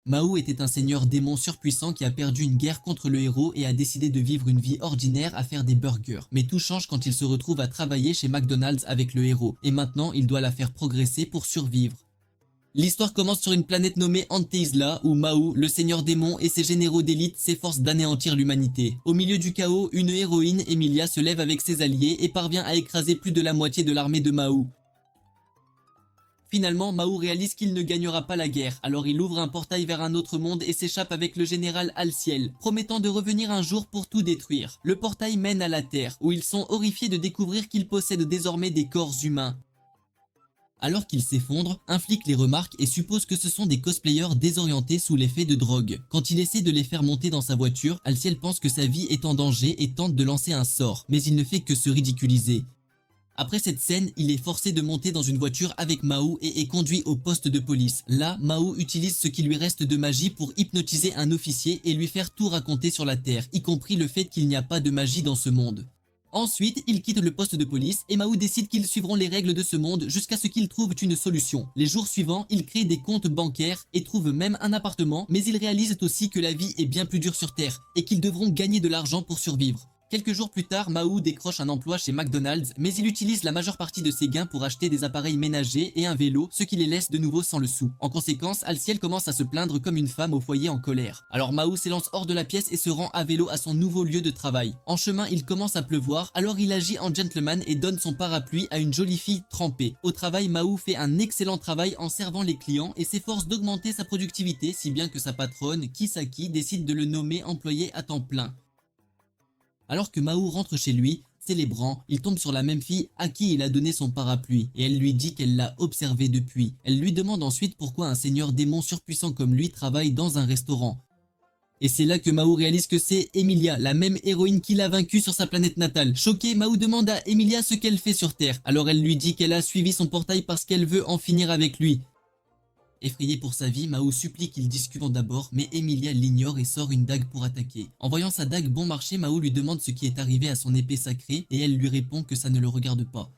Mao était un seigneur démon surpuissant qui a perdu une guerre contre le héros et a décidé de vivre une vie ordinaire à faire des burgers. Mais tout change quand il se retrouve à travailler chez McDonald's avec le héros, et maintenant il doit la faire progresser pour survivre. L'histoire commence sur une planète nommée Anteisla, où Mao, le seigneur démon et ses généraux d'élite s'efforcent d'anéantir l'humanité. Au milieu du chaos, une héroïne, Emilia, se lève avec ses alliés et parvient à écraser plus de la moitié de l'armée de Mao. Finalement, Mao réalise qu'il ne gagnera pas la guerre, alors il ouvre un portail vers un autre monde et s'échappe avec le général Alciel, promettant de revenir un jour pour tout détruire. Le portail mène à la Terre, où ils sont horrifiés de découvrir qu'ils possèdent désormais des corps humains. Alors qu'il s'effondre, un flic les remarque et suppose que ce sont des cosplayers désorientés sous l'effet de drogue. Quand il essaie de les faire monter dans sa voiture, Alciel pense que sa vie est en danger et tente de lancer un sort, mais il ne fait que se ridiculiser. Après cette scène, il est forcé de monter dans une voiture avec Mao et est conduit au poste de police. Là, Mao utilise ce qui lui reste de magie pour hypnotiser un officier et lui faire tout raconter sur la Terre, y compris le fait qu'il n'y a pas de magie dans ce monde. Ensuite, ils quittent le poste de police et Mao décide qu'ils suivront les règles de ce monde jusqu'à ce qu'ils trouvent une solution. Les jours suivants, ils créent des comptes bancaires et trouvent même un appartement, mais ils réalisent aussi que la vie est bien plus dure sur Terre et qu'ils devront gagner de l'argent pour survivre. Quelques jours plus tard, Mao décroche un emploi chez McDonald's, mais il utilise la majeure partie de ses gains pour acheter des appareils ménagers et un vélo, ce qui les laisse de nouveau sans le sou. En conséquence, Alciel commence à se plaindre comme une femme au foyer en colère. Alors Mao s'élance hors de la pièce et se rend à vélo à son nouveau lieu de travail. En chemin, il commence à pleuvoir, alors il agit en gentleman et donne son parapluie à une jolie fille trempée. Au travail, Mao fait un excellent travail en servant les clients et s'efforce d'augmenter sa productivité, si bien que sa patronne, Kisaki, décide de le nommer employé à temps plein. Alors que Mao rentre chez lui, célébrant, il tombe sur la même fille à qui il a donné son parapluie et elle lui dit qu'elle l'a observé depuis. Elle lui demande ensuite pourquoi un seigneur démon surpuissant comme lui travaille dans un restaurant. Et c'est là que Mao réalise que c'est Emilia, la même héroïne qu'il a vaincue sur sa planète natale. Choqué, Mao demande à Emilia ce qu'elle fait sur Terre. Alors elle lui dit qu'elle a suivi son portail parce qu'elle veut en finir avec lui. Effrayé pour sa vie, Mao supplie qu'ils discutent d'abord, mais Emilia l'ignore et sort une dague pour attaquer. En voyant sa dague bon marché, Mao lui demande ce qui est arrivé à son épée sacrée et elle lui répond que ça ne le regarde pas.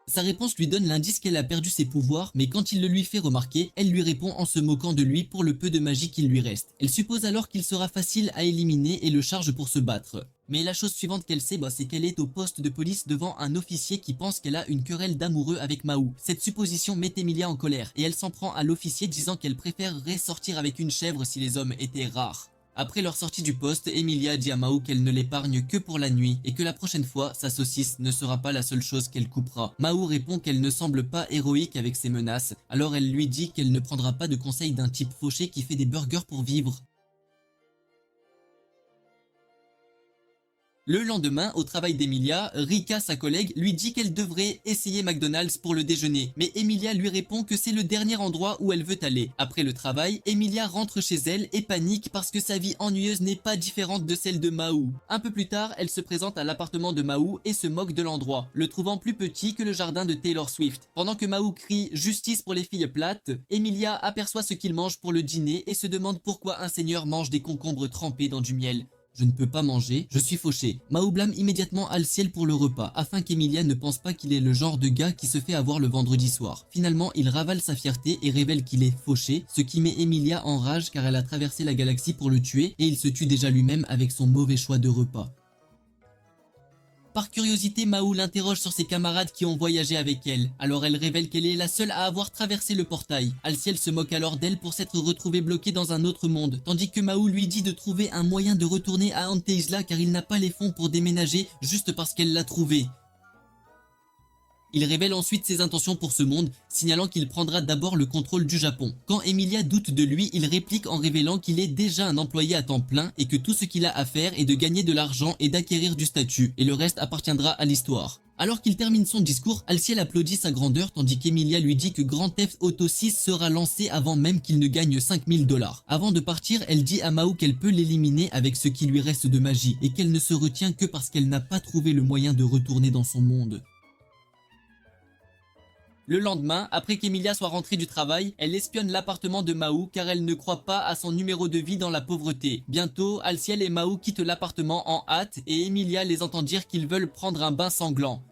Sa réponse lui donne l'indice qu'elle a perdu ses pouvoirs, mais quand il le lui fait remarquer, elle lui répond en se moquant de lui pour le peu de magie qu'il lui reste. Elle suppose alors qu'il sera facile à éliminer et le charge pour se battre. Mais la chose suivante qu'elle sait, c'est qu'elle est au poste de police devant un officier qui pense qu'elle a une querelle d'amoureux avec Mao. Cette supposition met Emilia en colère, et elle s'en prend à l'officier disant qu'elle préférerait sortir avec une chèvre si les hommes étaient rares. Après leur sortie du poste, Emilia dit à Mao qu'elle ne l'épargne que pour la nuit et que la prochaine fois, sa saucisse ne sera pas la seule chose qu'elle coupera. Mao répond qu'elle ne semble pas héroïque avec ses menaces, alors elle lui dit qu'elle ne prendra pas de conseils d'un type fauché qui fait des burgers pour vivre. Le lendemain, au travail d'Emilia, Rika, sa collègue, lui dit qu'elle devrait essayer McDonald's pour le déjeuner. Mais Emilia lui répond que c'est le dernier endroit où elle veut aller. Après le travail, Emilia rentre chez elle et panique parce que sa vie ennuyeuse n'est pas différente de celle de Mao. Un peu plus tard, elle se présente à l'appartement de Mao et se moque de l'endroit, le trouvant plus petit que le jardin de Taylor Swift. Pendant que Mao crie « Justice pour les filles plates », Emilia aperçoit ce qu'il mange pour le dîner et se demande pourquoi un seigneur mange des concombres trempés dans du miel. Je ne peux pas manger, je suis fauché. Mao blâme immédiatement Alciel pour le repas, afin qu'Emilia ne pense pas qu'il est le genre de gars qui se fait avoir le vendredi soir. Finalement, il ravale sa fierté et révèle qu'il est fauché, ce qui met Emilia en rage car elle a traversé la galaxie pour le tuer et il se tue déjà lui-même avec son mauvais choix de repas. Par curiosité, Mao l'interroge sur ses camarades qui ont voyagé avec elle. Alors elle révèle qu'elle est la seule à avoir traversé le portail. Alciel se moque alors d'elle pour s'être retrouvée bloquée dans un autre monde, tandis que Mao lui dit de trouver un moyen de retourner à Anteisla car il n'a pas les fonds pour déménager juste parce qu'elle l'a trouvé. Il révèle ensuite ses intentions pour ce monde, signalant qu'il prendra d'abord le contrôle du Japon. Quand Emilia doute de lui, il réplique en révélant qu'il est déjà un employé à temps plein et que tout ce qu'il a à faire est de gagner de l'argent et d'acquérir du statut, et le reste appartiendra à l'histoire. Alors qu'il termine son discours, Alciel applaudit sa grandeur tandis qu'Emilia lui dit que Grand Theft Auto 6 sera lancé avant même qu'il ne gagne 5000 $. Avant de partir, elle dit à Mao qu'elle peut l'éliminer avec ce qui lui reste de magie et qu'elle ne se retient que parce qu'elle n'a pas trouvé le moyen de retourner dans son monde. Le lendemain, après qu'Emilia soit rentrée du travail, elle espionne l'appartement de Mao car elle ne croit pas à son numéro de vie dans la pauvreté. Bientôt, Alciel et Mao quittent l'appartement en hâte et Emilia les entend dire qu'ils veulent prendre un bain sanglant.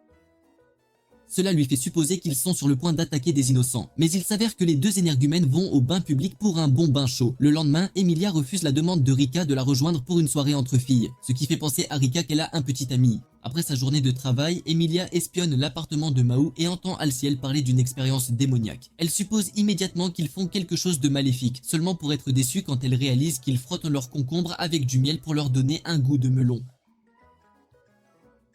Cela lui fait supposer qu'ils sont sur le point d'attaquer des innocents. Mais il s'avère que les deux énergumènes vont au bain public pour un bon bain chaud. Le lendemain, Emilia refuse la demande de Rika de la rejoindre pour une soirée entre filles, ce qui fait penser à Rika qu'elle a un petit ami. Après sa journée de travail, Emilia espionne l'appartement de Mahou et entend Alciel parler d'une expérience démoniaque. Elle suppose immédiatement qu'ils font quelque chose de maléfique, seulement pour être déçue quand elle réalise qu'ils frottent leurs concombres avec du miel pour leur donner un goût de melon.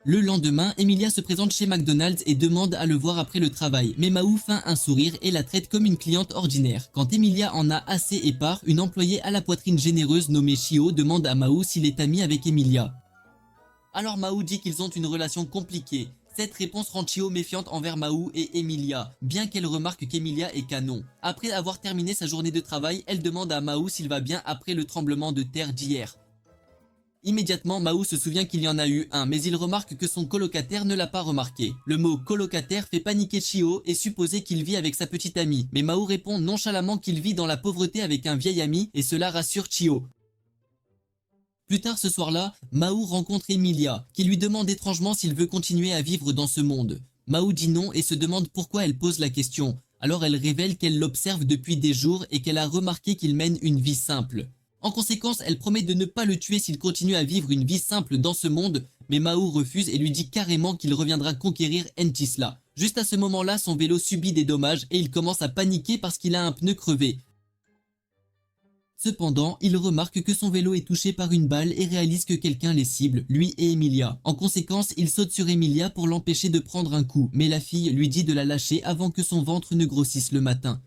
Le lendemain, Emilia se présente chez McDonald's et demande à le voir après le travail, mais Mahou feint un sourire et la traite comme une cliente ordinaire. Quand Emilia en a assez et part, une employée à la poitrine généreuse nommée Chio demande à Mahou s'il est ami avec Emilia. Alors Mahou dit qu'ils ont une relation compliquée. Cette réponse rend Chio méfiante envers Mahou et Emilia, bien qu'elle remarque qu'Emilia est canon. Après avoir terminé sa journée de travail, elle demande à Mahou s'il va bien après le tremblement de terre d'hier. Immédiatement, Mahou se souvient qu'il y en a eu un, mais il remarque que son colocataire ne l'a pas remarqué. Le mot colocataire fait paniquer Chio et supposer qu'il vit avec sa petite amie, mais Mahou répond nonchalamment qu'il vit dans la pauvreté avec un vieil ami et cela rassure Chio. Plus tard ce soir-là, Mahou rencontre Emilia, qui lui demande étrangement s'il veut continuer à vivre dans ce monde. Mahou dit non et se demande pourquoi elle pose la question. Alors elle révèle qu'elle l'observe depuis des jours et qu'elle a remarqué qu'il mène une vie simple. En conséquence, elle promet de ne pas le tuer s'il continue à vivre une vie simple dans ce monde, mais Mahou refuse et lui dit carrément qu'il reviendra conquérir Entisla. Juste à ce moment-là, son vélo subit des dommages et il commence à paniquer parce qu'il a un pneu crevé. Cependant, il remarque que son vélo est touché par une balle et réalise que quelqu'un les cible, lui et Emilia. En conséquence, il saute sur Emilia pour l'empêcher de prendre un coup, mais la fille lui dit de la lâcher avant que son ventre ne grossisse le matin.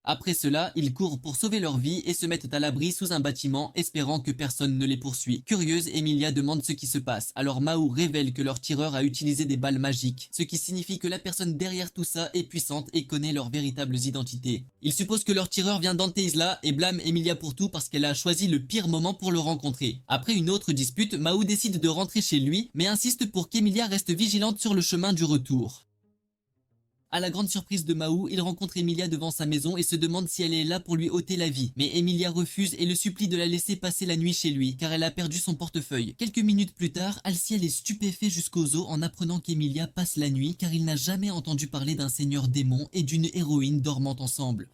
Après cela, ils courent pour sauver leur vie et se mettent à l'abri sous un bâtiment, espérant que personne ne les poursuit. Curieuse, Emilia demande ce qui se passe, alors Mahou révèle que leur tireur a utilisé des balles magiques, ce qui signifie que la personne derrière tout ça est puissante et connaît leurs véritables identités. Il suppose que leur tireur vient d'Anteisla et blâme Emilia pour tout parce qu'elle a choisi le pire moment pour le rencontrer. Après une autre dispute, Mahou décide de rentrer chez lui, mais insiste pour qu'Emilia reste vigilante sur le chemin du retour. À la grande surprise de Mahou, il rencontre Emilia devant sa maison et se demande si elle est là pour lui ôter la vie. Mais Emilia refuse et le supplie de la laisser passer la nuit chez lui, car elle a perdu son portefeuille. Quelques minutes plus tard, Alciel est stupéfait jusqu'aux os en apprenant qu'Emilia passe la nuit, car il n'a jamais entendu parler d'un seigneur démon et d'une héroïne dormant ensemble.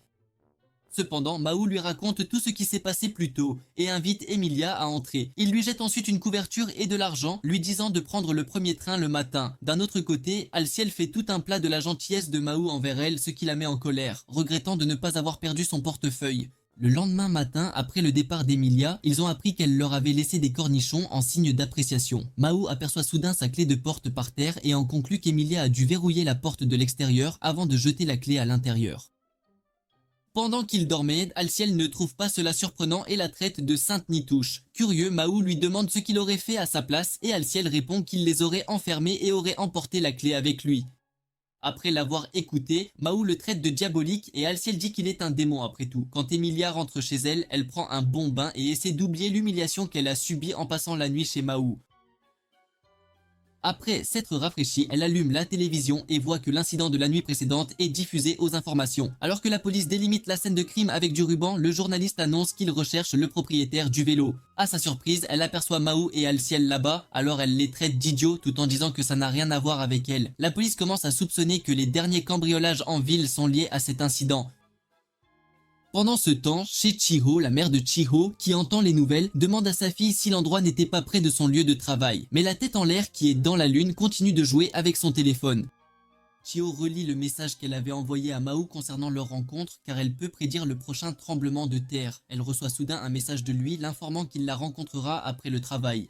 Cependant, Mahou lui raconte tout ce qui s'est passé plus tôt et invite Emilia à entrer. Il lui jette ensuite une couverture et de l'argent, lui disant de prendre le premier train le matin. D'un autre côté, Alciel fait tout un plat de la gentillesse de Mahou envers elle, ce qui la met en colère, regrettant de ne pas avoir perdu son portefeuille. Le lendemain matin, après le départ d'Emilia, ils ont appris qu'elle leur avait laissé des cornichons en signe d'appréciation. Mahou aperçoit soudain sa clé de porte par terre et en conclut qu'Emilia a dû verrouiller la porte de l'extérieur avant de jeter la clé à l'intérieur. Pendant qu'il dormait, Alciel ne trouve pas cela surprenant et la traite de Sainte Nitouche. Curieux, Mahou lui demande ce qu'il aurait fait à sa place et Alciel répond qu'il les aurait enfermés et aurait emporté la clé avec lui. Après l'avoir écouté, Mahou le traite de diabolique et Alciel dit qu'il est un démon après tout. Quand Emilia rentre chez elle, elle prend un bon bain et essaie d'oublier l'humiliation qu'elle a subie en passant la nuit chez Mahou. Après s'être rafraîchie, elle allume la télévision et voit que l'incident de la nuit précédente est diffusé aux informations. Alors que la police délimite la scène de crime avec du ruban, le journaliste annonce qu'il recherche le propriétaire du vélo. À sa surprise, elle aperçoit Mahou et Alciel là-bas, alors elle les traite d'idiots tout en disant que ça n'a rien à voir avec elle. La police commence à soupçonner que les derniers cambriolages en ville sont liés à cet incident. Pendant ce temps, chez Chiho, la mère de Chiho, qui entend les nouvelles, demande à sa fille si l'endroit n'était pas près de son lieu de travail. Mais la tête en l'air, qui est dans la lune, continue de jouer avec son téléphone. Chiho relit le message qu'elle avait envoyé à Mahou concernant leur rencontre, car elle peut prédire le prochain tremblement de terre. Elle reçoit soudain un message de lui, l'informant qu'il la rencontrera après le travail.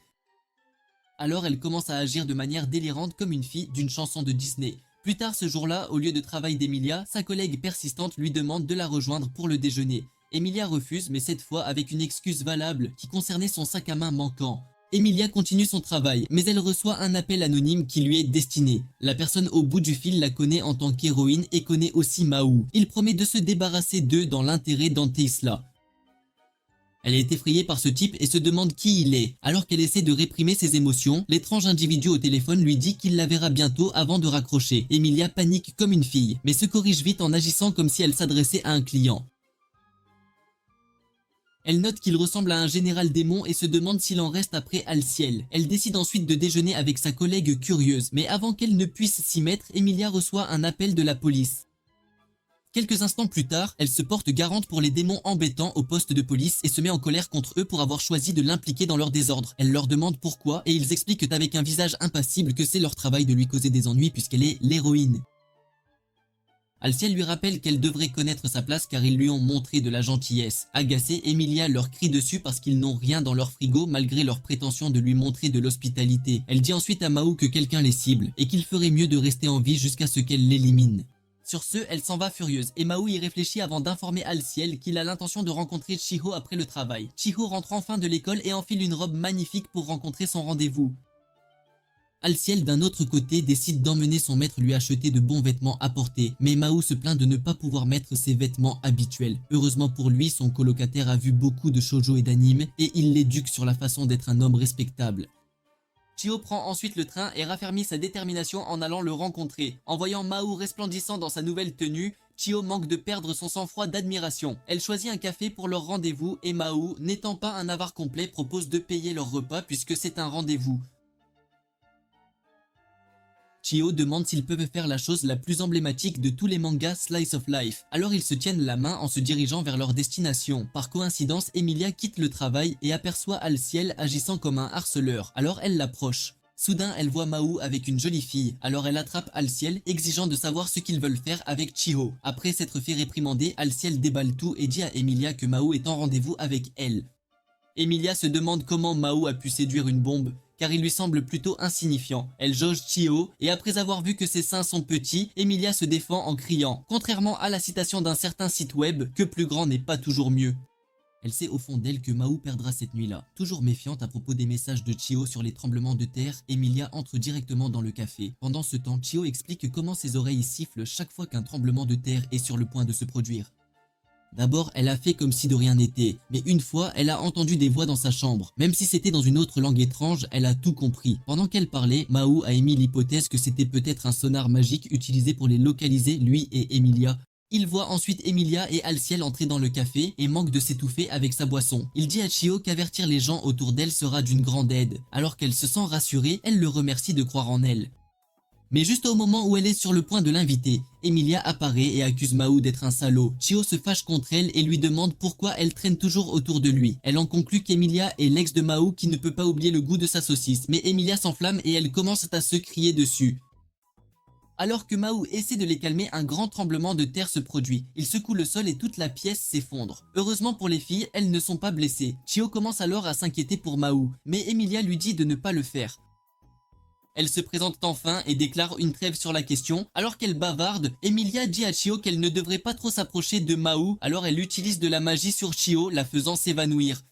Alors elle commence à agir de manière délirante comme une fille d'une chanson de Disney. Plus tard ce jour-là, au lieu de travail d'Emilia, sa collègue persistante lui demande de la rejoindre pour le déjeuner. Emilia refuse, mais cette fois avec une excuse valable qui concernait son sac à main manquant. Emilia continue son travail, mais elle reçoit un appel anonyme qui lui est destiné. La personne au bout du fil la connaît en tant qu'héroïne et connaît aussi Mahou. Il promet de se débarrasser d'eux dans l'intérêt d'Anteisla. Elle est effrayée par ce type et se demande qui il est. Alors qu'elle essaie de réprimer ses émotions, l'étrange individu au téléphone lui dit qu'il la verra bientôt avant de raccrocher. Emilia panique comme une fille, mais se corrige vite en agissant comme si elle s'adressait à un client. Elle note qu'il ressemble à un général démon et se demande s'il en reste après Alciel. Elle décide ensuite de déjeuner avec sa collègue curieuse, mais avant qu'elle ne puisse s'y mettre, Emilia reçoit un appel de la police. Quelques instants plus tard, elle se porte garante pour les démons embêtants au poste de police et se met en colère contre eux pour avoir choisi de l'impliquer dans leur désordre. Elle leur demande pourquoi et ils expliquent avec un visage impassible que c'est leur travail de lui causer des ennuis puisqu'elle est l'héroïne. Alciel lui rappelle qu'elle devrait connaître sa place car ils lui ont montré de la gentillesse. Agacée, Emilia leur crie dessus parce qu'ils n'ont rien dans leur frigo malgré leur prétention de lui montrer de l'hospitalité. Elle dit ensuite à Mahou que quelqu'un les cible et qu'il ferait mieux de rester en vie jusqu'à ce qu'elle l'élimine. Sur ce, elle s'en va furieuse et Mahou y réfléchit avant d'informer Alciel qu'il a l'intention de rencontrer Chiho après le travail. Chiho rentre enfin de l'école et enfile une robe magnifique pour rencontrer son rendez-vous. Alciel d'un autre côté décide d'emmener son maître lui acheter de bons vêtements à porter, mais Mahou se plaint de ne pas pouvoir mettre ses vêtements habituels. Heureusement pour lui, son colocataire a vu beaucoup de shoujo et d'anime et il l'éduque sur la façon d'être un homme respectable. Chiho prend ensuite le train et raffermit sa détermination en allant le rencontrer. En voyant Mahou resplendissant dans sa nouvelle tenue, Chiho manque de perdre son sang-froid d'admiration. Elle choisit un café pour leur rendez-vous et Mahou, n'étant pas un avare complet, propose de payer leur repas puisque c'est un rendez-vous. Chiho demande s'ils peuvent faire la chose la plus emblématique de tous les mangas Slice of Life. Alors ils se tiennent la main en se dirigeant vers leur destination. Par coïncidence, Emilia quitte le travail et aperçoit Alciel agissant comme un harceleur. Alors elle l'approche. Soudain, elle voit Mahou avec une jolie fille. Alors elle attrape Alciel, exigeant de savoir ce qu'ils veulent faire avec Chiho. Après s'être fait réprimander, Alciel déballe tout et dit à Emilia que Mahou est en rendez-vous avec elle. Emilia se demande comment Mahou a pu séduire une bombe, car il lui semble plutôt insignifiant. Elle jauge Chiho, et après avoir vu que ses seins sont petits, Emilia se défend en criant, contrairement à la citation d'un certain site web, que plus grand n'est pas toujours mieux. Elle sait au fond d'elle que Mahou perdra cette nuit-là. Toujours méfiante à propos des messages de Chiho sur les tremblements de terre, Emilia entre directement dans le café. Pendant ce temps, Chiho explique comment ses oreilles sifflent chaque fois qu'un tremblement de terre est sur le point de se produire. D'abord, elle a fait comme si de rien n'était, mais une fois, elle a entendu des voix dans sa chambre. Même si c'était dans une autre langue étrange, elle a tout compris. Pendant qu'elle parlait, Mahou a émis l'hypothèse que c'était peut-être un sonar magique utilisé pour les localiser, lui et Emilia. Il voit ensuite Emilia et Alciel entrer dans le café et manque de s'étouffer avec sa boisson. Il dit à Chiho qu'avertir les gens autour d'elle sera d'une grande aide. Alors qu'elle se sent rassurée, elle le remercie de croire en elle. Mais juste au moment où elle est sur le point de l'inviter, Emilia apparaît et accuse Mahou d'être un salaud. Chiho se fâche contre elle et lui demande pourquoi elle traîne toujours autour de lui. Elle en conclut qu'Emilia est l'ex de Mahou qui ne peut pas oublier le goût de sa saucisse. Mais Emilia s'enflamme et elle commence à se crier dessus. Alors que Mahou essaie de les calmer, un grand tremblement de terre se produit. Il secoue le sol et toute la pièce s'effondre. Heureusement pour les filles, elles ne sont pas blessées. Chiho commence alors à s'inquiéter pour Mahou, mais Emilia lui dit de ne pas le faire. Elle se présente enfin et déclare une trêve sur la question. Alors qu'elle bavarde, Emilia dit à Chiho qu'elle ne devrait pas trop s'approcher de Mahou, alors elle utilise de la magie sur Chiho, la faisant s'évanouir.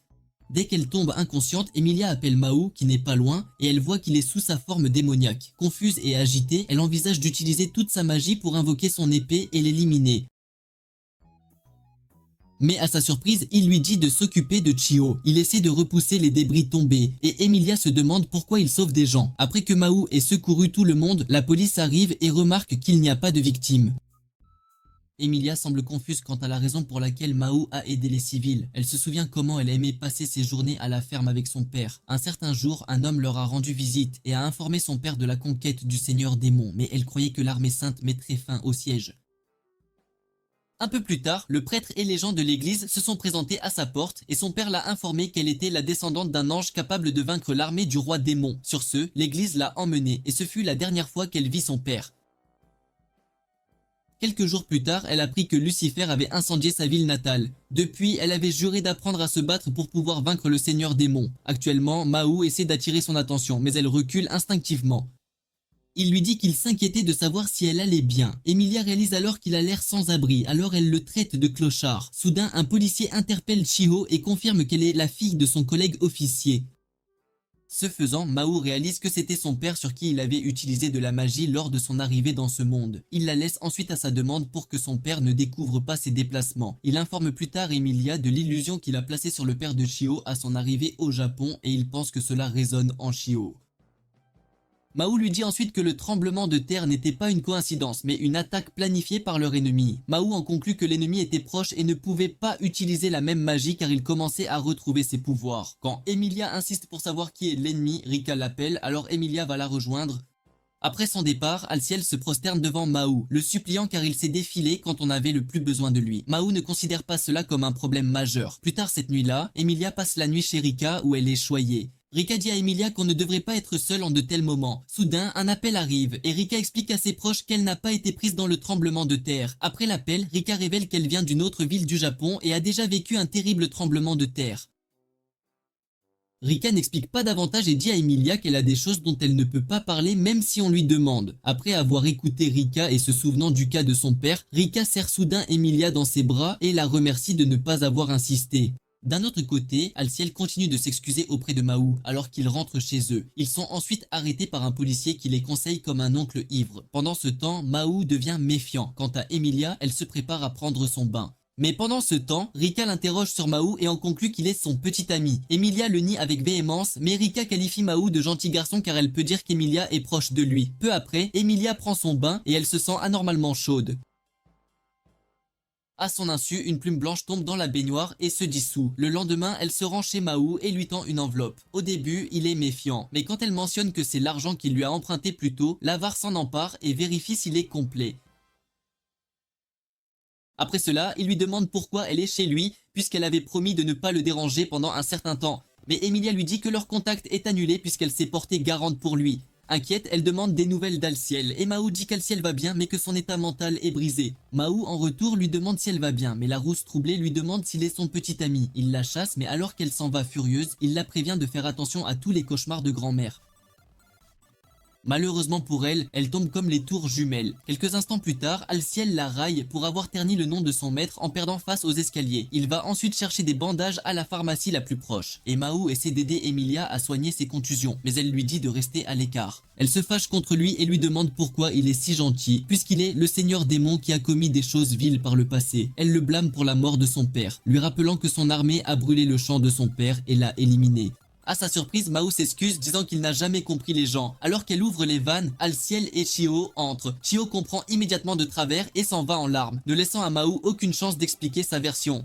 Dès qu'elle tombe inconsciente, Emilia appelle Mahou, qui n'est pas loin, et elle voit qu'il est sous sa forme démoniaque. Confuse et agitée, elle envisage d'utiliser toute sa magie pour invoquer son épée et l'éliminer. Mais à sa surprise, il lui dit de s'occuper de Chiho. Il essaie de repousser les débris tombés, et Emilia se demande pourquoi il sauve des gens. Après que Mahou ait secouru tout le monde, la police arrive et remarque qu'il n'y a pas de victimes. Emilia semble confuse quant à la raison pour laquelle Mahou a aidé les civils. Elle se souvient comment elle aimait passer ses journées à la ferme avec son père. Un certain jour, un homme leur a rendu visite et a informé son père de la conquête du seigneur démon, mais elle croyait que l'armée sainte mettrait fin au siège. Un peu plus tard, le prêtre et les gens de l'église se sont présentés à sa porte et son père l'a informé qu'elle était la descendante d'un ange capable de vaincre l'armée du roi démon. Sur ce, l'église l'a emmenée et ce fut la dernière fois qu'elle vit son père. Quelques jours plus tard, elle apprit que Lucifer avait incendié sa ville natale. Depuis, elle avait juré d'apprendre à se battre pour pouvoir vaincre le seigneur démon. Actuellement, Mahou essaie d'attirer son attention, mais elle recule instinctivement. Il lui dit qu'il s'inquiétait de savoir si elle allait bien. Emilia réalise alors qu'il a l'air sans abri, alors elle le traite de clochard. Soudain, un policier interpelle Chiho et confirme qu'elle est la fille de son collègue officier. Ce faisant, Mahou réalise que c'était son père sur qui il avait utilisé de la magie lors de son arrivée dans ce monde. Il la laisse ensuite à sa demande pour que son père ne découvre pas ses déplacements. Il informe plus tard Emilia de l'illusion qu'il a placée sur le père de Chiho à son arrivée au Japon et il pense que cela résonne en Chiho. Mahou lui dit ensuite que le tremblement de terre n'était pas une coïncidence, mais une attaque planifiée par leur ennemi. Mahou en conclut que l'ennemi était proche et ne pouvait pas utiliser la même magie car il commençait à retrouver ses pouvoirs. Quand Emilia insiste pour savoir qui est l'ennemi, Rika l'appelle, alors Emilia va la rejoindre. Après son départ, Alciel se prosterne devant Mahou, le suppliant car il s'est défilé quand on avait le plus besoin de lui. Mahou ne considère pas cela comme un problème majeur. Plus tard cette nuit-là, Emilia passe la nuit chez Rika où elle est choyée. Rika dit à Emilia qu'on ne devrait pas être seul en de tels moments. Soudain, un appel arrive et Rika explique à ses proches qu'elle n'a pas été prise dans le tremblement de terre. Après l'appel, Rika révèle qu'elle vient d'une autre ville du Japon et a déjà vécu un terrible tremblement de terre. Rika n'explique pas davantage et dit à Emilia qu'elle a des choses dont elle ne peut pas parler même si on lui demande. Après avoir écouté Rika et se souvenant du cas de son père, Rika serre soudain Emilia dans ses bras et la remercie de ne pas avoir insisté. D'un autre côté, Alciel continue de s'excuser auprès de Mahou alors qu'ils rentrent chez eux. Ils sont ensuite arrêtés par un policier qui les conseille comme un oncle ivre. Pendant ce temps, Mahou devient méfiant. Quant à Emilia, elle se prépare à prendre son bain. Mais pendant ce temps, Rika l'interroge sur Mahou et en conclut qu'il est son petit ami. Emilia le nie avec véhémence, mais Rika qualifie Mahou de gentil garçon car elle peut dire qu'Emilia est proche de lui. Peu après, Emilia prend son bain et elle se sent anormalement chaude. À son insu, une plume blanche tombe dans la baignoire et se dissout. Le lendemain, elle se rend chez Mahou et lui tend une enveloppe. Au début, il est méfiant, mais quand elle mentionne que c'est l'argent qu'il lui a emprunté plus tôt, l'avare s'en empare et vérifie s'il est complet. Après cela, il lui demande pourquoi elle est chez lui, puisqu'elle avait promis de ne pas le déranger pendant un certain temps. Mais Emilia lui dit que leur contact est annulé puisqu'elle s'est portée garante pour lui. Inquiète, elle demande des nouvelles d'Alciel, et Mahou dit qu'Alciel va bien mais que son état mental est brisé. Mahou en retour lui demande si elle va bien, mais la rousse troublée lui demande s'il est son petit ami. Il la chasse, mais alors qu'elle s'en va furieuse, il la prévient de faire attention à tous les cauchemars de grand-mère. Malheureusement pour elle, elle tombe comme les tours jumelles. Quelques instants plus tard, Alciel la raille pour avoir terni le nom de son maître en perdant face aux escaliers. Il va ensuite chercher des bandages à la pharmacie la plus proche. Et Mahou essaie d'aider Emilia à soigner ses contusions, mais elle lui dit de rester à l'écart. Elle se fâche contre lui et lui demande pourquoi il est si gentil, puisqu'il est le seigneur démon qui a commis des choses viles par le passé. Elle le blâme pour la mort de son père, lui rappelant que son armée a brûlé le champ de son père et l'a éliminé. À sa surprise, Mahou s'excuse disant qu'il n'a jamais compris les gens. Alors qu'elle ouvre les vannes, Alciel et Chio entrent. Chio comprend immédiatement de travers et s'en va en larmes, ne laissant à Mahou aucune chance d'expliquer sa version.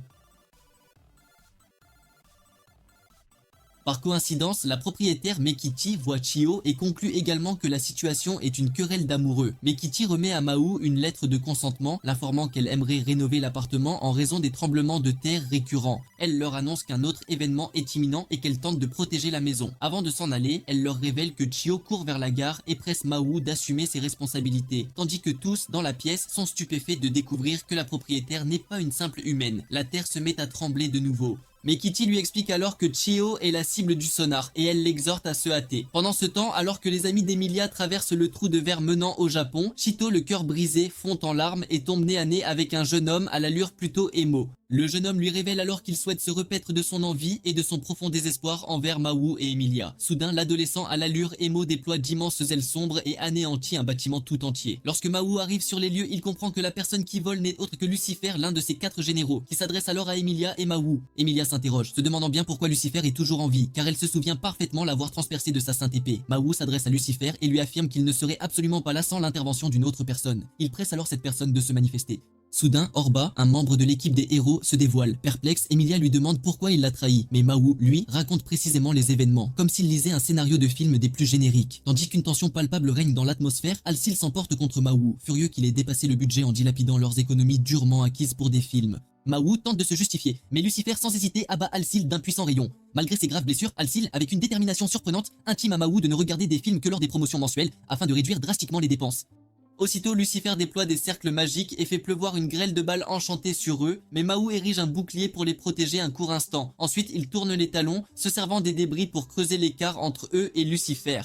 Par coïncidence, la propriétaire Mekiti voit Chio et conclut également que la situation est une querelle d'amoureux. Mekiti remet à Mahou une lettre de consentement, l'informant qu'elle aimerait rénover l'appartement en raison des tremblements de terre récurrents. Elle leur annonce qu'un autre événement est imminent et qu'elle tente de protéger la maison. Avant de s'en aller, elle leur révèle que Chio court vers la gare et presse Mahou d'assumer ses responsabilités, tandis que tous, dans la pièce, sont stupéfaits de découvrir que la propriétaire n'est pas une simple humaine. La terre se met à trembler de nouveau. Mais Kitty lui explique alors que Chio est la cible du sonar et elle l'exhorte à se hâter. Pendant ce temps, alors que les amis d'Emilia traversent le trou de verre menant au Japon, Chito, le cœur brisé, fond en larmes et tombe nez à nez avec un jeune homme à l'allure plutôt émo. Le jeune homme lui révèle alors qu'il souhaite se repaître de son envie et de son profond désespoir envers Mahou et Emilia. Soudain, l'adolescent à l'allure émo déploie d'immenses ailes sombres et anéantit un bâtiment tout entier. Lorsque Mahou arrive sur les lieux, il comprend que la personne qui vole n'est autre que Lucifer, l'un de ses 4 généraux, qui s'adresse alors à Emilia et Mahou. Emilia s'interroge, se demandant bien pourquoi Lucifer est toujours en vie, car elle se souvient parfaitement l'avoir transpercé de sa sainte épée. Mahou s'adresse à Lucifer et lui affirme qu'il ne serait absolument pas là sans l'intervention d'une autre personne. Il presse alors cette personne de se manifester. Soudain, Orba, un membre de l'équipe des héros, se dévoile. Perplexe, Emilia lui demande pourquoi il l'a trahi, mais Mahou, lui, raconte précisément les événements, comme s'il lisait un scénario de film des plus génériques. Tandis qu'une tension palpable règne dans l'atmosphère, Alcil s'emporte contre Mahou, furieux qu'il ait dépassé le budget en dilapidant leurs économies durement acquises pour des films. Mahou tente de se justifier, mais Lucifer sans hésiter abat Alcil d'un puissant rayon. Malgré ses graves blessures, Alcil, avec une détermination surprenante, intime à Mahou de ne regarder des films que lors des promotions mensuelles, afin de réduire drastiquement les dépenses. Aussitôt, Lucifer déploie des cercles magiques et fait pleuvoir une grêle de balles enchantées sur eux, mais Mahou érige un bouclier pour les protéger un court instant. Ensuite, il tourne les talons, se servant des débris pour creuser l'écart entre eux et Lucifer.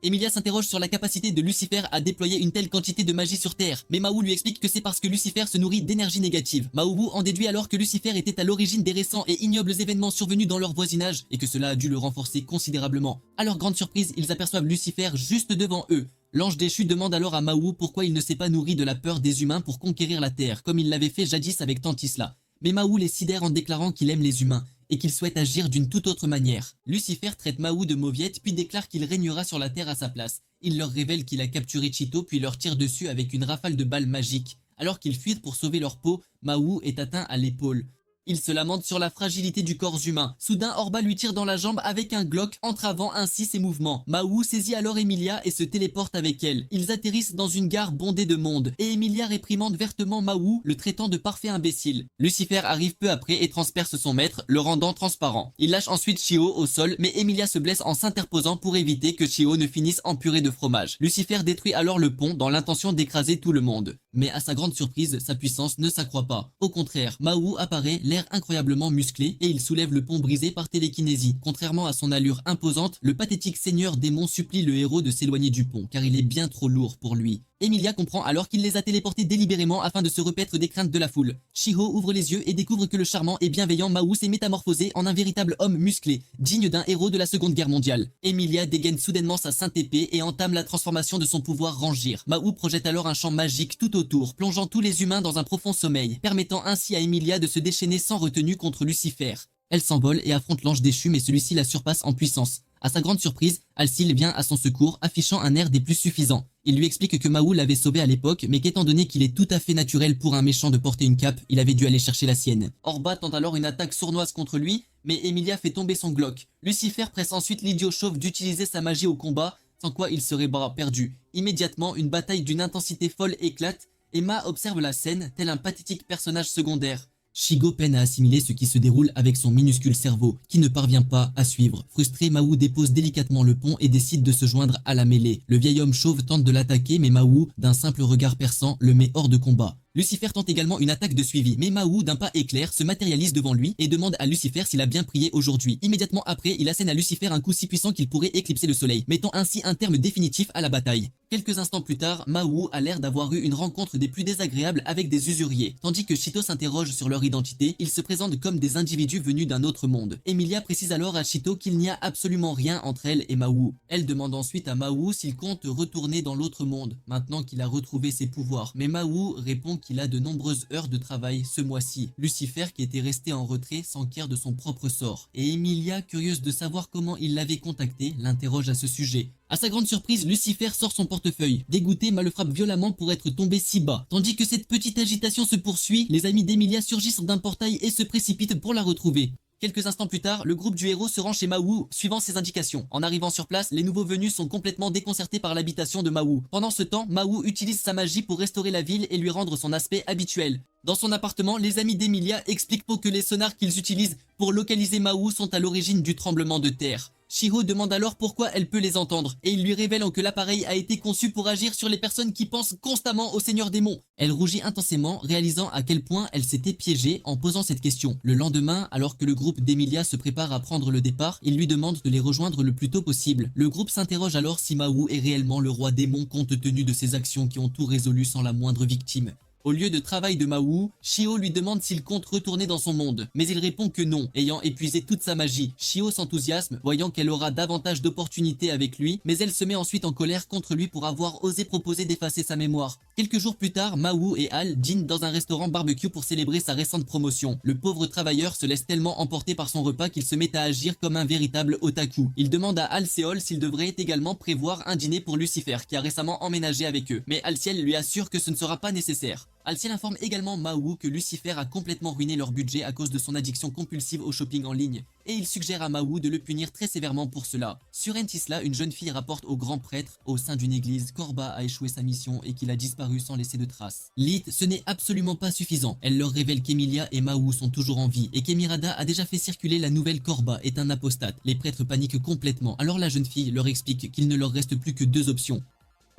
Emilia s'interroge sur la capacité de Lucifer à déployer une telle quantité de magie sur Terre, mais Mahou lui explique que c'est parce que Lucifer se nourrit d'énergie négative. Mahou en déduit alors que Lucifer était à l'origine des récents et ignobles événements survenus dans leur voisinage, et que cela a dû le renforcer considérablement. À leur grande surprise, ils aperçoivent Lucifer juste devant eux. L'ange déchu demande alors à Mahou pourquoi il ne s'est pas nourri de la peur des humains pour conquérir la Terre, comme il l'avait fait jadis avec Tantisla. Mais Mahou les sidère en déclarant qu'il aime les humains. et qu'il souhaite agir d'une toute autre manière. Lucifer traite Mahou de mauviette puis déclare qu'il régnera sur la Terre à sa place. Il leur révèle qu'il a capturé Cheeto puis leur tire dessus avec une rafale de balles magiques. Alors qu'ils fuient pour sauver leur peau, Mahou est atteint à l'épaule. Il se lamente sur la fragilité du corps humain. Soudain, Orba lui tire dans la jambe avec un Glock, entravant ainsi ses mouvements. Mahou saisit alors Emilia et se téléporte avec elle. Ils atterrissent dans une gare bondée de monde, et Emilia réprimande vertement Mahou, le traitant de parfait imbécile. Lucifer arrive peu après et transperce son maître, le rendant transparent. Il lâche ensuite Chio au sol, mais Emilia se blesse en s'interposant pour éviter que Chio ne finisse en purée de fromage. Lucifer détruit alors le pont dans l'intention d'écraser tout le monde. Mais à sa grande surprise, sa puissance ne s'accroît pas. Au contraire, Mahou apparaît, l'air incroyablement musclé, et il soulève le pont brisé par télékinésie. Contrairement à son allure imposante, le pathétique seigneur démon supplie le héros de s'éloigner du pont, car il est bien trop lourd pour lui. Emilia comprend alors qu'il les a téléportés délibérément afin de se repaître des craintes de la foule. Shiho ouvre les yeux et découvre que le charmant et bienveillant Mahou s'est métamorphosé en un véritable homme musclé, digne d'un héros de la Seconde Guerre mondiale. Emilia dégaine soudainement sa sainte épée et entame la transformation de son pouvoir Rangir. Mahou projette alors un champ magique tout autour, plongeant tous les humains dans un profond sommeil, permettant ainsi à Emilia de se déchaîner sans retenue contre Lucifer. Elle s'envole et affronte l'ange déchu, mais celui-ci la surpasse en puissance. À sa grande surprise, Alcil vient à son secours, affichant un air des plus suffisants. Il lui explique que Mahou l'avait sauvé à l'époque, mais qu'étant donné qu'il est tout à fait naturel pour un méchant de porter une cape, il avait dû aller chercher la sienne. Orba tente alors une attaque sournoise contre lui, mais Emilia fait tomber son Glock. Lucifer presse ensuite l'idiot chauve d'utiliser sa magie au combat, sans quoi il serait perdu. Immédiatement, une bataille d'une intensité folle éclate, et Ma observe la scène, tel un pathétique personnage secondaire. Shigo peine à assimiler ce qui se déroule avec son minuscule cerveau, qui ne parvient pas à suivre. Frustré, Mahou dépose délicatement le pont et décide de se joindre à la mêlée. Le vieil homme chauve tente de l'attaquer, mais Mahou, d'un simple regard perçant, le met hors de combat. Lucifer tente également une attaque de suivi, mais Mahou, d'un pas éclair, se matérialise devant lui et demande à Lucifer s'il a bien prié aujourd'hui. Immédiatement après, il assène à Lucifer un coup si puissant qu'il pourrait éclipser le soleil, mettant ainsi un terme définitif à la bataille. Quelques instants plus tard, Mahou a l'air d'avoir eu une rencontre des plus désagréables avec des usuriers. Tandis que Cheeto s'interroge sur leur identité, ils se présentent comme des individus venus d'un autre monde. Emilia précise alors à Cheeto qu'il n'y a absolument rien entre elle et Mahou. Elle demande ensuite à Mahou s'il compte retourner dans l'autre monde, maintenant qu'il a retrouvé ses pouvoirs. Mais Mahou répond qu'il a de nombreuses heures de travail ce mois-ci. Lucifer, qui était resté en retrait, s'enquiert de son propre sort. Et Emilia, curieuse de savoir comment il l'avait contacté, l'interroge à ce sujet. À sa grande surprise, Lucifer sort son portefeuille. Dégoûté, Ma le frappe violemment pour être tombé si bas. Tandis que cette petite agitation se poursuit, les amis d'Emilia surgissent d'un portail et se précipitent pour la retrouver. Quelques instants plus tard, le groupe du héros se rend chez Mahou, suivant ses indications. En arrivant sur place, les nouveaux venus sont complètement déconcertés par l'habitation de Mahou. Pendant ce temps, Mahou utilise sa magie pour restaurer la ville et lui rendre son aspect habituel. Dans son appartement, les amis d'Emilia expliquent que les sonars qu'ils utilisent pour localiser Mahou sont à l'origine du tremblement de terre. Shiho demande alors pourquoi elle peut les entendre, et ils lui révèlent que l'appareil a été conçu pour agir sur les personnes qui pensent constamment au Seigneur Démon. Elle rougit intensément, réalisant à quel point elle s'était piégée en posant cette question. Le lendemain, alors que le groupe d'Emilia se prépare à prendre le départ, il lui demande de les rejoindre le plus tôt possible. Le groupe s'interroge alors si Mahou est réellement le roi démon compte tenu de ses actions qui ont tout résolu sans la moindre victime. Au lieu de travail de Mahou, Shio lui demande s'il compte retourner dans son monde, mais il répond que non, ayant épuisé toute sa magie. Shio s'enthousiasme, voyant qu'elle aura davantage d'opportunités avec lui, mais elle se met ensuite en colère contre lui pour avoir osé proposer d'effacer sa mémoire. Quelques jours plus tard, Mahou et Al dînent dans un restaurant barbecue pour célébrer sa récente promotion. Le pauvre travailleur se laisse tellement emporter par son repas qu'il se met à agir comme un véritable otaku. Il demande à Alciel s'il devrait également prévoir un dîner pour Lucifer, qui a récemment emménagé avec eux, mais Alciel lui assure que ce ne sera pas nécessaire. Alciel informe également Mahou que Lucifer a complètement ruiné leur budget à cause de son addiction compulsive au shopping en ligne, et il suggère à Mahou de le punir très sévèrement pour cela. Sur Entisla, une jeune fille rapporte au grand prêtre, au sein d'une église, qu'Orba a échoué sa mission et qu'il a disparu sans laisser de traces. Lith, ce n'est absolument pas suffisant. Elle leur révèle qu'Emilia et Mahou sont toujours en vie, et qu'Emirada a déjà fait circuler la nouvelle qu'Orba est un apostate. Les prêtres paniquent complètement, alors la jeune fille leur explique qu'il ne leur reste plus que deux options.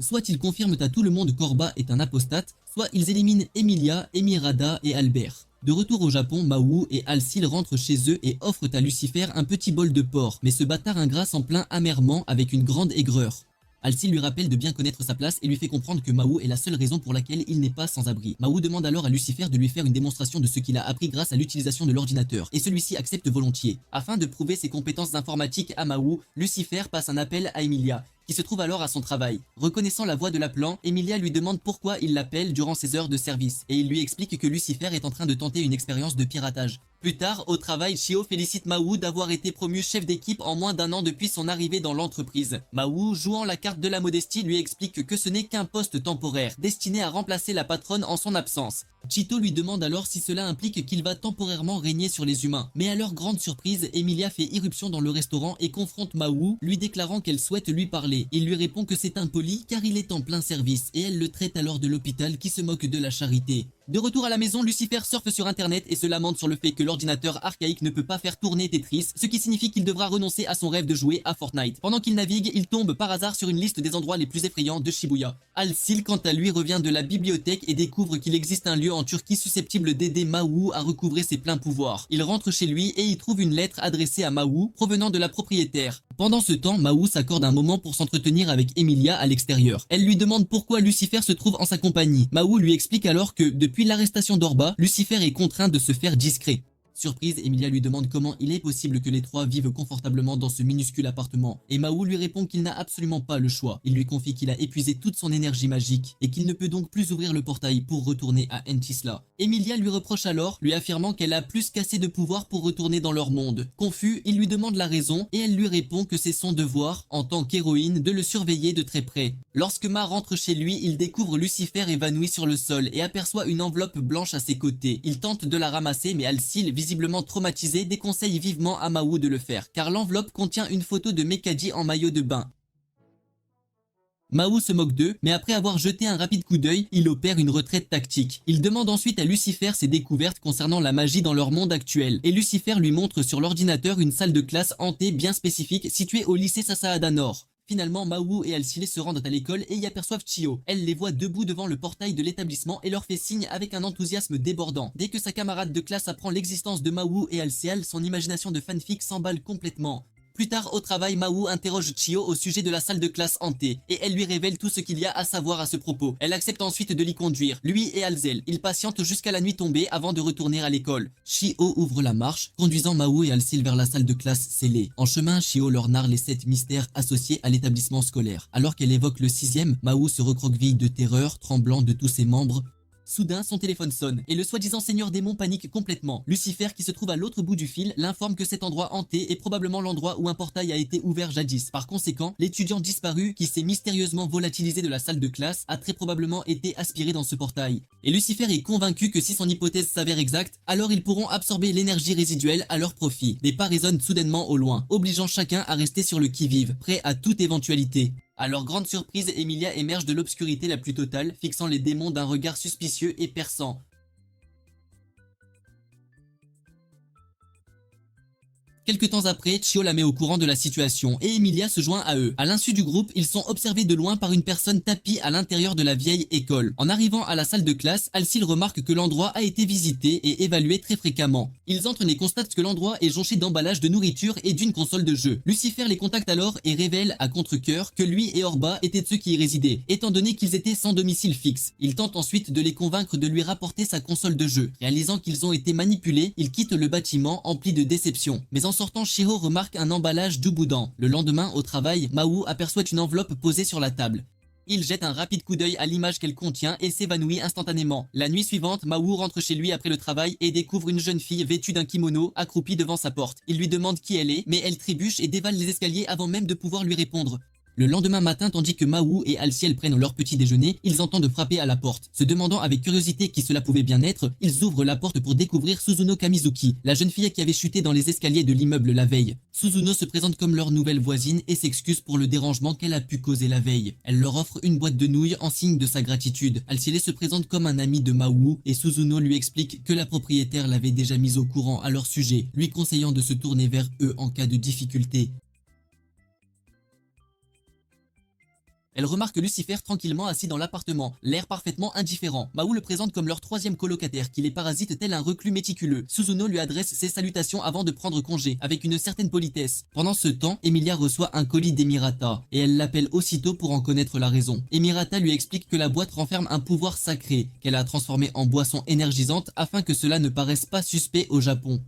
Soit ils confirment à tout le monde qu'Orba est un apostate, soit ils éliminent Emilia, Emirada et Albert. De retour au Japon, Mahou et Alcil rentrent chez eux et offrent à Lucifer un petit bol de porc, mais ce bâtard ingrat s'en plaint amèrement avec une grande aigreur. Alcil lui rappelle de bien connaître sa place et lui fait comprendre que Mahou est la seule raison pour laquelle il n'est pas sans abri. Mahou demande alors à Lucifer de lui faire une démonstration de ce qu'il a appris grâce à l'utilisation de l'ordinateur, et celui-ci accepte volontiers. Afin de prouver ses compétences informatiques à Mahou, Lucifer passe un appel à Emilia, qui se trouve alors à son travail. Reconnaissant la voix de l'appelant, Emilia lui demande pourquoi il l'appelle durant ses heures de service, et il lui explique que Lucifer est en train de tenter une expérience de piratage. Plus tard, au travail, Chio félicite Mawu d'avoir été promu chef d'équipe en moins d'un an depuis son arrivée dans l'entreprise. Mawu, jouant la carte de la modestie, lui explique que ce n'est qu'un poste temporaire, destiné à remplacer la patronne en son absence. Chito lui demande alors si cela implique qu'il va temporairement régner sur les humains. Mais à leur grande surprise, Emilia fait irruption dans le restaurant et confronte Mawu, lui déclarant qu'elle souhaite lui parler. Il lui répond que c'est impoli car il est en plein service et elle le traite alors de l'hôpital qui se moque de la charité. De retour à la maison, Lucifer surfe sur internet et se lamente sur le fait que l'ordinateur archaïque ne peut pas faire tourner Tetris, ce qui signifie qu'il devra renoncer à son rêve de jouer à Fortnite. Pendant qu'il navigue, il tombe par hasard sur une liste des endroits les plus effrayants de Shibuya. Al-Sil, quant à lui, revient de la bibliothèque et découvre qu'il existe un lieu en Turquie susceptible d'aider Mawu à recouvrer ses pleins pouvoirs. Il rentre chez lui et y trouve une lettre adressée à Mawu provenant de la propriétaire. Pendant ce temps, Mawu s'accorde un moment pour s'entretenir avec Emilia à l'extérieur. Elle lui demande pourquoi Lucifer se trouve en sa compagnie. Mawu lui explique alors que, depuis l'arrestation d'Orba, Lucifer est contraint de se faire discret. Surprise, Emilia lui demande comment il est possible que les trois vivent confortablement dans ce minuscule appartement. Et Mawu lui répond qu'il n'a absolument pas le choix. Il lui confie qu'il a épuisé toute son énergie magique et qu'il ne peut donc plus ouvrir le portail pour retourner à Entisla. Emilia lui reproche alors, lui affirmant qu'elle a plus qu'assez de pouvoir pour retourner dans leur monde. Confus, il lui demande la raison et elle lui répond que c'est son devoir, en tant qu'héroïne, de le surveiller de très près. Lorsque Ma rentre chez lui, il découvre Lucifer évanoui sur le sol et aperçoit une enveloppe blanche à ses côtés. Il tente de la ramasser mais Al-Sil, visiblement traumatisé, déconseille vivement à Mawu de le faire, car l'enveloppe contient une photo de Mekadi en maillot de bain. Mawu se moque d'eux, mais après avoir jeté un rapide coup d'œil, il opère une retraite tactique. Il demande ensuite à Lucifer ses découvertes concernant la magie dans leur monde actuel, et Lucifer lui montre sur l'ordinateur une salle de classe hantée bien spécifique située au lycée Sasaada Nord. Finalement, Mawu et Al-Sil se rendent à l'école et y aperçoivent Chio. Elle les voit debout devant le portail de l'établissement et leur fait signe avec un enthousiasme débordant. Dès que sa camarade de classe apprend l'existence de Mawu et Al-Sil, son imagination de fanfic s'emballe complètement. Plus tard au travail, Mawu interroge Chio au sujet de la salle de classe hantée, et elle lui révèle tout ce qu'il y a à savoir à ce propos. Elle accepte ensuite de l'y conduire, lui et Alzel. Ils patientent jusqu'à la nuit tombée avant de retourner à l'école. Chio ouvre la marche, conduisant Mawu et Al-Sil vers la salle de classe scellée. En chemin, Chio leur narre les 7 mystères associés à l'établissement scolaire. Alors qu'elle évoque le 6e, Mawu se recroqueville de terreur, tremblant de tous ses membres. Soudain, son téléphone sonne, et le soi-disant seigneur démon panique complètement. Lucifer, qui se trouve à l'autre bout du fil, l'informe que cet endroit hanté est probablement l'endroit où un portail a été ouvert jadis. Par conséquent, l'étudiant disparu, qui s'est mystérieusement volatilisé de la salle de classe, a très probablement été aspiré dans ce portail. Et Lucifer est convaincu que si son hypothèse s'avère exacte, alors ils pourront absorber l'énergie résiduelle à leur profit. Des pas résonnent soudainement au loin, obligeant chacun à rester sur le qui-vive, prêt à toute éventualité. À leur grande surprise, Emilia émerge de l'obscurité la plus totale, fixant les démons d'un regard suspicieux et perçant. Quelque temps après, Chio la met au courant de la situation et Emilia se joint à eux. À l'insu du groupe, ils sont observés de loin par une personne tapie à l'intérieur de la vieille école. En arrivant à la salle de classe, Al-Sil remarque que l'endroit a été visité et évalué très fréquemment. Ils entrent et constatent que l'endroit est jonché d'emballages de nourriture et d'une console de jeu. Lucifer les contacte alors et révèle à contre-cœur que lui et Orba étaient ceux qui y résidaient, étant donné qu'ils étaient sans domicile fixe. Il tente ensuite de les convaincre de lui rapporter sa console de jeu. Réalisant qu'ils ont été manipulés, il quitte le bâtiment empli de déception. Mais en sortant, Chio remarque un emballage doux boudin. Le lendemain, au travail, Mawu aperçoit une enveloppe posée sur la table. Il jette un rapide coup d'œil à l'image qu'elle contient et s'évanouit instantanément. La nuit suivante, Mawu rentre chez lui après le travail et découvre une jeune fille vêtue d'un kimono accroupie devant sa porte. Il lui demande qui elle est, mais elle trébuche et dévale les escaliers avant même de pouvoir lui répondre. Le lendemain matin, tandis que Mawu et Al-Sil prennent leur petit déjeuner, ils entendent frapper à la porte. Se demandant avec curiosité qui cela pouvait bien être, ils ouvrent la porte pour découvrir Suzuno Kamizuki, la jeune fille qui avait chuté dans les escaliers de l'immeuble la veille. Suzuno se présente comme leur nouvelle voisine et s'excuse pour le dérangement qu'elle a pu causer la veille. Elle leur offre une boîte de nouilles en signe de sa gratitude. Al-Sil se présente comme un ami de Mawu et Suzuno lui explique que la propriétaire l'avait déjà mise au courant à leur sujet, lui conseillant de se tourner vers eux en cas de difficulté. Elle remarque Lucifer tranquillement assis dans l'appartement, l'air parfaitement indifférent. Mawu le présente comme leur troisième colocataire, qui les parasite tel un reclus méticuleux. Suzuno lui adresse ses salutations avant de prendre congé, avec une certaine politesse. Pendant ce temps, Emilia reçoit un colis d'Emirata, et elle l'appelle aussitôt pour en connaître la raison. Emirata lui explique que la boîte renferme un pouvoir sacré, qu'elle a transformé en boisson énergisante afin que cela ne paraisse pas suspect au Japon.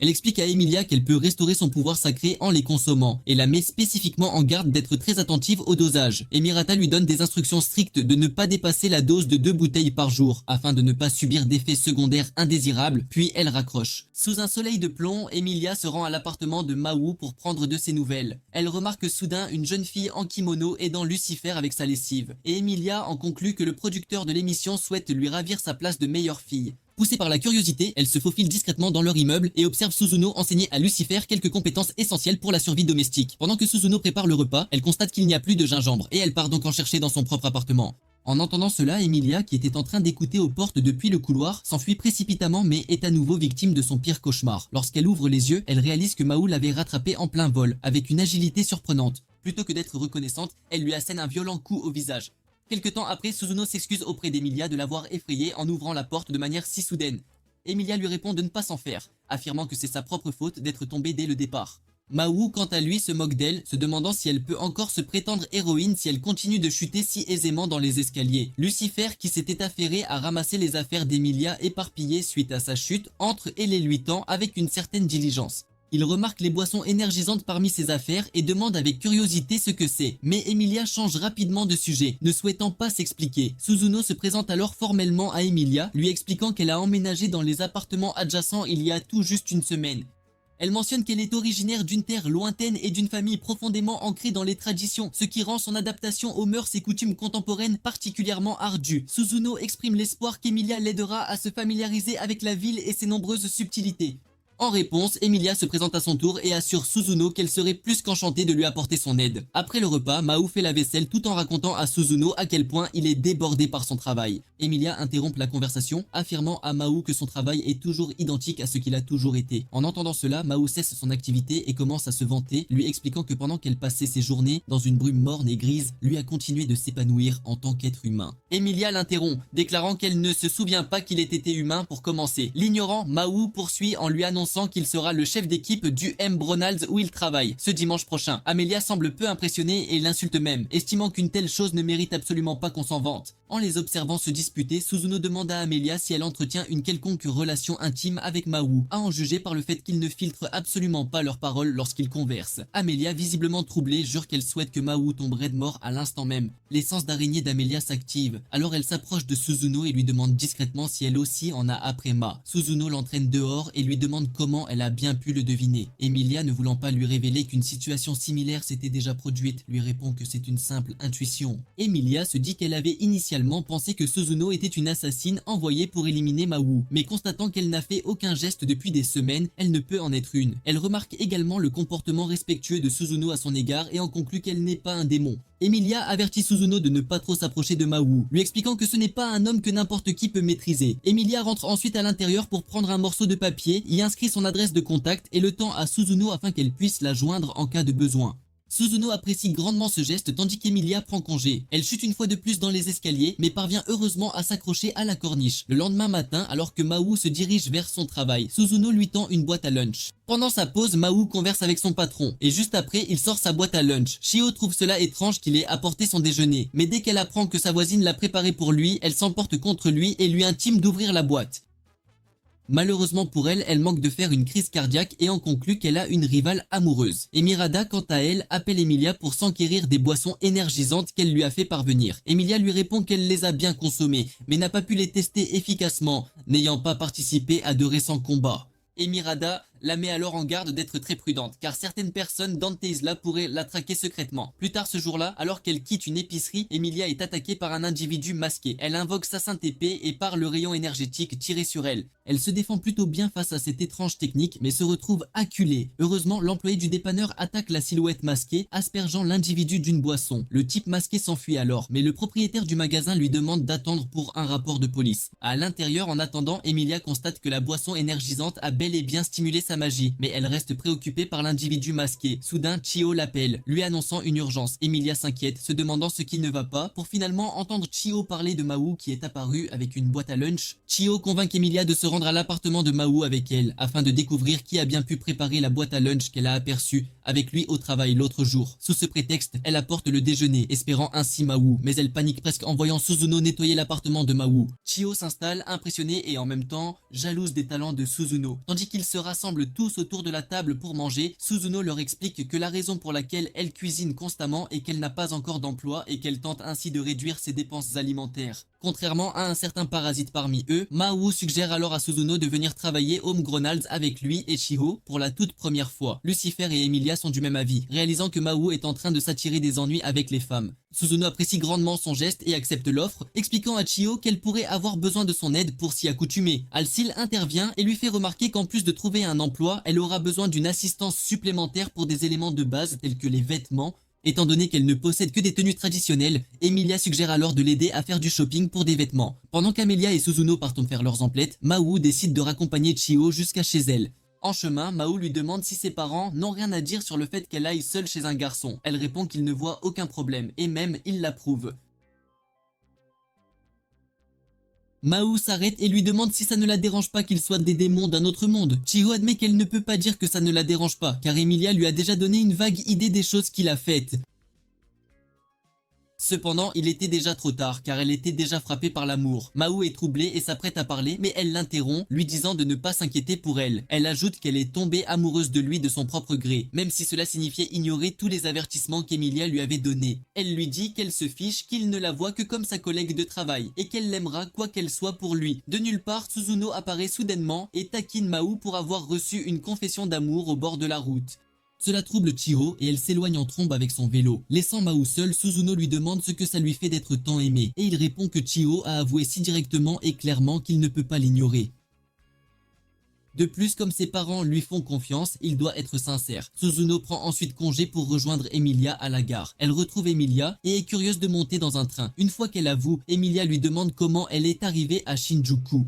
Elle explique à Emilia qu'elle peut restaurer son pouvoir sacré en les consommant, et la met spécifiquement en garde d'être très attentive au dosage. Et Mirada lui donne des instructions strictes de ne pas dépasser la dose de 2 bouteilles par jour, afin de ne pas subir d'effets secondaires indésirables, puis elle raccroche. Sous un soleil de plomb, Emilia se rend à l'appartement de Maou pour prendre de ses nouvelles. Elle remarque soudain une jeune fille en kimono aidant Lucifer avec sa lessive, et Emilia en conclut que le producteur de l'émission souhaite lui ravir sa place de meilleure fille. Poussée par la curiosité, elle se faufile discrètement dans leur immeuble et observe Suzuno enseigner à Lucifer quelques compétences essentielles pour la survie domestique. Pendant que Suzuno prépare le repas, elle constate qu'il n'y a plus de gingembre et elle part donc en chercher dans son propre appartement. En entendant cela, Emilia, qui était en train d'écouter aux portes depuis le couloir, s'enfuit précipitamment mais est à nouveau victime de son pire cauchemar. Lorsqu'elle ouvre les yeux, elle réalise que Maou l'avait rattrapée en plein vol, avec une agilité surprenante. Plutôt que d'être reconnaissante, elle lui assène un violent coup au visage. Quelque temps après, Suzuno s'excuse auprès d'Emilia de l'avoir effrayée en ouvrant la porte de manière si soudaine. Emilia lui répond de ne pas s'en faire, affirmant que c'est sa propre faute d'être tombée dès le départ. Maou, quant à lui, se moque d'elle, se demandant si elle peut encore se prétendre héroïne si elle continue de chuter si aisément dans les escaliers. Lucifer, qui s'était affairé à ramasser les affaires d'Emilia éparpillées suite à sa chute, entre et les lui tend avec une certaine diligence. Il remarque les boissons énergisantes parmi ses affaires et demande avec curiosité ce que c'est. Mais Emilia change rapidement de sujet, ne souhaitant pas s'expliquer. Suzuno se présente alors formellement à Emilia, lui expliquant qu'elle a emménagé dans les appartements adjacents il y a tout juste une semaine. Elle mentionne qu'elle est originaire d'une terre lointaine et d'une famille profondément ancrée dans les traditions, ce qui rend son adaptation aux mœurs et coutumes contemporaines particulièrement ardue. Suzuno exprime l'espoir qu'Emilia l'aidera à se familiariser avec la ville et ses nombreuses subtilités. En réponse, Emilia se présente à son tour et assure Suzuno qu'elle serait plus qu'enchantée de lui apporter son aide. Après le repas, Maou fait la vaisselle tout en racontant à Suzuno à quel point il est débordé par son travail. Emilia interrompt la conversation, affirmant à Maou que son travail est toujours identique à ce qu'il a toujours été. En entendant cela, Maou cesse son activité et commence à se vanter, lui expliquant que pendant qu'elle passait ses journées dans une brume morne et grise, lui a continué de s'épanouir en tant qu'être humain. Emilia l'interrompt, déclarant qu'elle ne se souvient pas qu'il ait été humain pour commencer. L'ignorant, Maou poursuit en lui annonçant qu'il sera le chef d'équipe du M. Bronalds où il travaille, ce dimanche prochain. Amelia semble peu impressionnée et l'insulte même, estimant qu'une telle chose ne mérite absolument pas qu'on s'en vante. En les observant se disputer, Suzuno demande à Amelia si elle entretient une quelconque relation intime avec Maou, à en juger par le fait qu'ils ne filtrent absolument pas leurs paroles lorsqu'ils conversent. Amelia, visiblement troublée, jure qu'elle souhaite que Maou tomberait de mort à l'instant même. L'essence d'araignée d'Amelia s'active, alors elle s'approche de Suzuno et lui demande discrètement si elle aussi en a après Ma. Suzuno l'entraîne dehors et lui demande comment elle a bien pu le deviner. Emilia, ne voulant pas lui révéler qu'une situation similaire s'était déjà produite, lui répond que c'est une simple intuition. Emilia se dit qu'elle avait initialement pensé que Suzuno était une assassine envoyée pour éliminer Maou, mais constatant qu'elle n'a fait aucun geste depuis des semaines, elle ne peut en être une. Elle remarque également le comportement respectueux de Suzuno à son égard et en conclut qu'elle n'est pas un démon. Emilia avertit Suzuno de ne pas trop s'approcher de Maou, lui expliquant que ce n'est pas un homme que n'importe qui peut maîtriser. Emilia rentre ensuite à l'intérieur pour prendre un morceau de papier, y inscrit son adresse de contact et le tend à Suzuno afin qu'elle puisse la joindre en cas de besoin. Suzuno apprécie grandement ce geste tandis qu'Emilia prend congé. Elle chute une fois de plus dans les escaliers mais parvient heureusement à s'accrocher à la corniche. Le lendemain matin, alors que Maou se dirige vers son travail, Suzuno lui tend une boîte à lunch. Pendant sa pause, Maou converse avec son patron et juste après, il sort sa boîte à lunch. Chio trouve cela étrange qu'il ait apporté son déjeuner, mais dès qu'elle apprend que sa voisine l'a préparé pour lui, elle s'emporte contre lui et lui intime d'ouvrir la boîte. Malheureusement pour elle, elle manque de faire une crise cardiaque et en conclut qu'elle a une rivale amoureuse. Et Mirada, quant à elle, appelle Emilia pour s'enquérir des boissons énergisantes qu'elle lui a fait parvenir. Emilia lui répond qu'elle les a bien consommées, mais n'a pas pu les tester efficacement, n'ayant pas participé à de récents combats. Et Mirada la met alors en garde d'être très prudente, car certaines personnes Dante Isla pourraient la traquer secrètement. Plus tard ce jour-là, alors qu'elle quitte une épicerie, Emilia est attaquée par un individu masqué. Elle invoque sa sainte épée et part le rayon énergétique tiré sur elle. Elle se défend plutôt bien face à cette étrange technique, mais se retrouve acculée. Heureusement, l'employé du dépanneur attaque la silhouette masquée, aspergeant l'individu d'une boisson. Le type masqué s'enfuit alors, mais le propriétaire du magasin lui demande d'attendre pour un rapport de police. À l'intérieur, en attendant, Emilia constate que la boisson énergisante a bel et bien stimulé sa magie, mais elle reste préoccupée par l'individu masqué. Soudain, Chio l'appelle, lui annonçant une urgence. Emilia s'inquiète, se demandant ce qui ne va pas, pour finalement entendre Chio parler de Maou qui est apparu avec une boîte à lunch. Chio convainc Emilia de se rendre à l'appartement de Maou avec elle, afin de découvrir qui a bien pu préparer la boîte à lunch qu'elle a aperçue, avec lui au travail l'autre jour. Sous ce prétexte, elle apporte le déjeuner, espérant ainsi Maou, mais elle panique presque en voyant Suzuno nettoyer l'appartement de Maou. Chiho s'installe, impressionné et en même temps jalouse des talents de Suzuno. Tandis qu'ils se rassemblent tous autour de la table pour manger, Suzuno leur explique que la raison pour laquelle elle cuisine constamment est qu'elle n'a pas encore d'emploi et qu'elle tente ainsi de réduire ses dépenses alimentaires. Contrairement à un certain parasite parmi eux, Maou suggère alors à Suzuno de venir travailler au McDonald's avec lui et Chiho pour la toute première fois. Lucifer et Emilia sont du même avis, réalisant que Maou est en train de s'attirer des ennuis avec les femmes. Suzuno apprécie grandement son geste et accepte l'offre, expliquant à Chiho qu'elle pourrait avoir besoin de son aide pour s'y accoutumer. Alcil intervient et lui fait remarquer qu'en plus de trouver un emploi, elle aura besoin d'une assistance supplémentaire pour des éléments de base tels que les vêtements. Étant donné qu'elle ne possède que des tenues traditionnelles, Emilia suggère alors de l'aider à faire du shopping pour des vêtements. Pendant qu'Amelia et Suzuno partent faire leurs emplettes, Maou décide de raccompagner Chiho jusqu'à chez elle. En chemin, Maou lui demande si ses parents n'ont rien à dire sur le fait qu'elle aille seule chez un garçon. Elle répond qu'il ne voit aucun problème, et même il l'approuve. Maou s'arrête et lui demande si ça ne la dérange pas qu'ils soient des démons d'un autre monde. Chiho admet qu'elle ne peut pas dire que ça ne la dérange pas, car Emilia lui a déjà donné une vague idée des choses qu'il a faites. Cependant, il était déjà trop tard, car elle était déjà frappée par l'amour. Maou est troublée et s'apprête à parler, mais elle l'interrompt, lui disant de ne pas s'inquiéter pour elle. Elle ajoute qu'elle est tombée amoureuse de lui de son propre gré, même si cela signifiait ignorer tous les avertissements qu'Emilia lui avait donnés. Elle lui dit qu'elle se fiche, qu'il ne la voit que comme sa collègue de travail, et qu'elle l'aimera quoi qu'elle soit pour lui. De nulle part, Suzuno apparaît soudainement et taquine Maou pour avoir reçu une confession d'amour au bord de la route. Cela trouble Chiho et elle s'éloigne en trombe avec son vélo. Laissant Maou seul, Suzuno lui demande ce que ça lui fait d'être tant aimé. Et il répond que Chiho a avoué si directement et clairement qu'il ne peut pas l'ignorer. De plus, comme ses parents lui font confiance, il doit être sincère. Suzuno prend ensuite congé pour rejoindre Emilia à la gare. Elle retrouve Emilia et est curieuse de monter dans un train. Une fois qu'elle avoue, Emilia lui demande comment elle est arrivée à Shinjuku.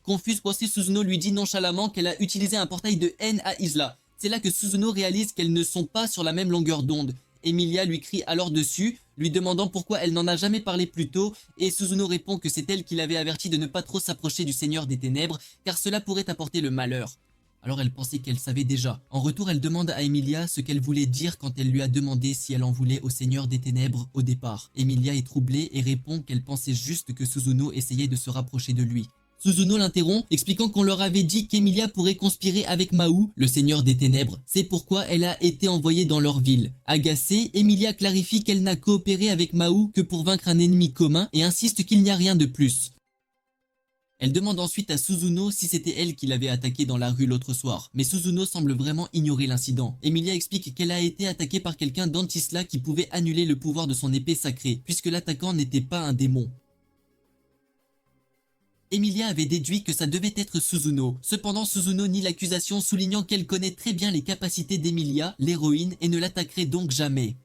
Confuse aussi, Suzuno lui dit nonchalamment qu'elle a utilisé un portail de haine à Isla. C'est là que Suzuno réalise qu'elles ne sont pas sur la même longueur d'onde. Emilia lui crie alors dessus, lui demandant pourquoi elle n'en a jamais parlé plus tôt, et Suzuno répond que c'est elle qui l'avait averti de ne pas trop s'approcher du Seigneur des Ténèbres, car cela pourrait apporter le malheur. Alors elle pensait qu'elle savait déjà. En retour, elle demande à Emilia ce qu'elle voulait dire quand elle lui a demandé si elle en voulait au Seigneur des Ténèbres au départ. Emilia est troublée et répond qu'elle pensait juste que Suzuno essayait de se rapprocher de lui. Suzuno l'interrompt, expliquant qu'on leur avait dit qu'Emilia pourrait conspirer avec Maou, le Seigneur des Ténèbres. C'est pourquoi elle a été envoyée dans leur ville. Agacée, Emilia clarifie qu'elle n'a coopéré avec Maou que pour vaincre un ennemi commun et insiste qu'il n'y a rien de plus. Elle demande ensuite à Suzuno si c'était elle qui l'avait attaqué dans la rue l'autre soir, mais Suzuno semble vraiment ignorer l'incident. Emilia explique qu'elle a été attaquée par quelqu'un d'Antisla qui pouvait annuler le pouvoir de son épée sacrée, puisque l'attaquant n'était pas un démon. Emilia avait déduit que ça devait être Suzuno. Cependant, Suzuno nie l'accusation, soulignant qu'elle connaît très bien les capacités d'Emilia, l'héroïne, et ne l'attaquerait donc jamais.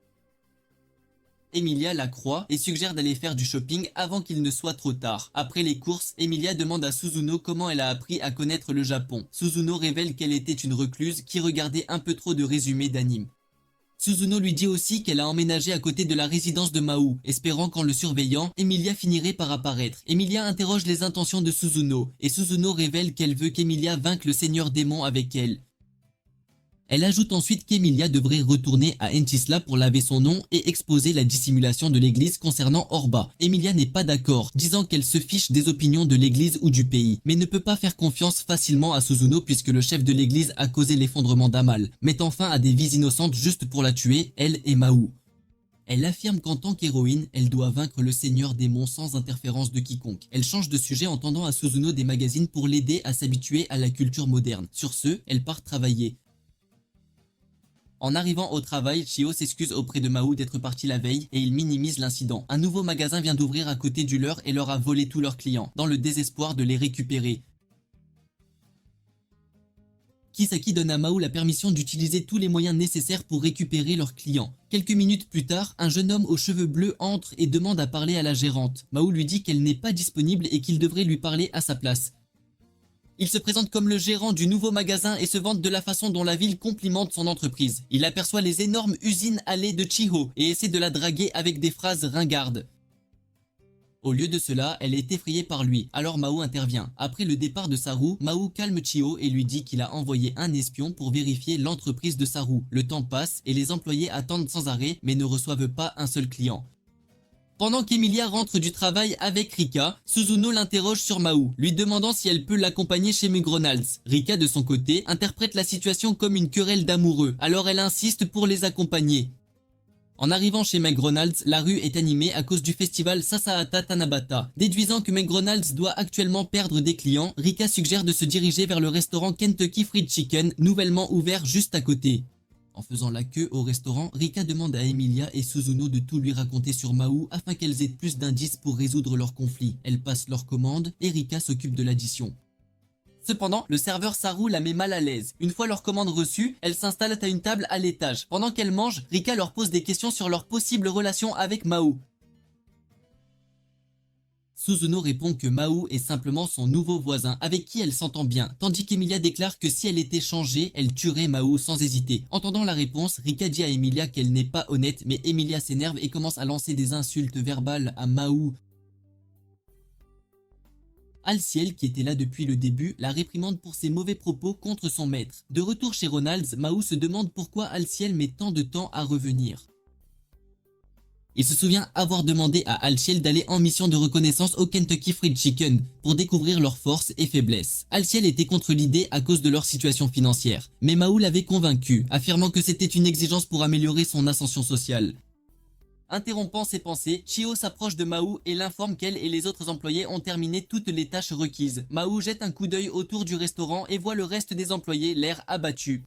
Emilia la croit et suggère d'aller faire du shopping avant qu'il ne soit trop tard. Après les courses, Emilia demande à Suzuno comment elle a appris à connaître le Japon. Suzuno révèle qu'elle était une recluse qui regardait un peu trop de résumés d'anime. Suzuno lui dit aussi qu'elle a emménagé à côté de la résidence de Maou, espérant qu'en le surveillant, Emilia finirait par apparaître. Emilia interroge les intentions de Suzuno, et Suzuno révèle qu'elle veut qu'Emilia vainque le seigneur démon avec elle. Elle ajoute ensuite qu'Emilia devrait retourner à Entisla pour laver son nom et exposer la dissimulation de l'église concernant Orba. Emilia n'est pas d'accord, disant qu'elle se fiche des opinions de l'église ou du pays, mais ne peut pas faire confiance facilement à Suzuno puisque le chef de l'église a causé l'effondrement d'Amal, mettant fin à des vies innocentes juste pour la tuer, elle et Maou. Elle affirme qu'en tant qu'héroïne, elle doit vaincre le seigneur démon sans interférence de quiconque. Elle change de sujet en tendant à Suzuno des magazines pour l'aider à s'habituer à la culture moderne. Sur ce, elle part travailler. En arrivant au travail, Chiho s'excuse auprès de Maou d'être parti la veille et il minimise l'incident. Un nouveau magasin vient d'ouvrir à côté du leur et leur a volé tous leurs clients, dans le désespoir de les récupérer. Kisaki donne à Maou la permission d'utiliser tous les moyens nécessaires pour récupérer leurs clients. Quelques minutes plus tard, un jeune homme aux cheveux bleus entre et demande à parler à la gérante. Maou lui dit qu'elle n'est pas disponible et qu'il devrait lui parler à sa place. Il se présente comme le gérant du nouveau magasin et se vante de la façon dont la ville complimente son entreprise. Il aperçoit les énormes usines à lait de Chiho et essaie de la draguer avec des phrases ringardes. Au lieu de cela, elle est effrayée par lui, alors Mao intervient. Après le départ de Saru, Mao calme Chio et lui dit qu'il a envoyé un espion pour vérifier l'entreprise de Saru. Le temps passe et les employés attendent sans arrêt mais ne reçoivent pas un seul client. Pendant qu'Emilia rentre du travail avec Rika, Suzuno l'interroge sur Mao, lui demandant si elle peut l'accompagner chez McDonald's. Rika, de son côté, interprète la situation comme une querelle d'amoureux, alors elle insiste pour les accompagner. En arrivant chez McDonald's, la rue est animée à cause du festival Sasahata Tanabata. Déduisant que McDonald's doit actuellement perdre des clients, Rika suggère de se diriger vers le restaurant Kentucky Fried Chicken, nouvellement ouvert juste à côté. En faisant la queue au restaurant, Rika demande à Emilia et Suzuno de tout lui raconter sur Mao afin qu'elles aient plus d'indices pour résoudre leur conflit. Elles passent leur commande et Rika s'occupe de l'addition. Cependant, le serveur Saru la met mal à l'aise. Une fois leur commande reçue, elles s'installent à une table à l'étage. Pendant qu'elles mangent, Rika leur pose des questions sur leur possible relation avec Mao. Suzuno répond que Mao est simplement son nouveau voisin, avec qui elle s'entend bien, tandis qu'Emilia déclare que si elle était changée, elle tuerait Mao sans hésiter. Entendant la réponse, Rika dit à Emilia qu'elle n'est pas honnête, mais Emilia s'énerve et commence à lancer des insultes verbales à Mao. Alciel, qui était là depuis le début, la réprimande pour ses mauvais propos contre son maître. De retour chez Ronalds, Mao se demande pourquoi Alciel met tant de temps à revenir. Il se souvient avoir demandé à Alciel d'aller en mission de reconnaissance au Kentucky Fried Chicken pour découvrir leurs forces et faiblesses. Alciel était contre l'idée à cause de leur situation financière, mais Mao l'avait convaincu, affirmant que c'était une exigence pour améliorer son ascension sociale. Interrompant ses pensées, Chio s'approche de Mao et l'informe qu'elle et les autres employés ont terminé toutes les tâches requises. Mao jette un coup d'œil autour du restaurant et voit le reste des employés l'air abattu.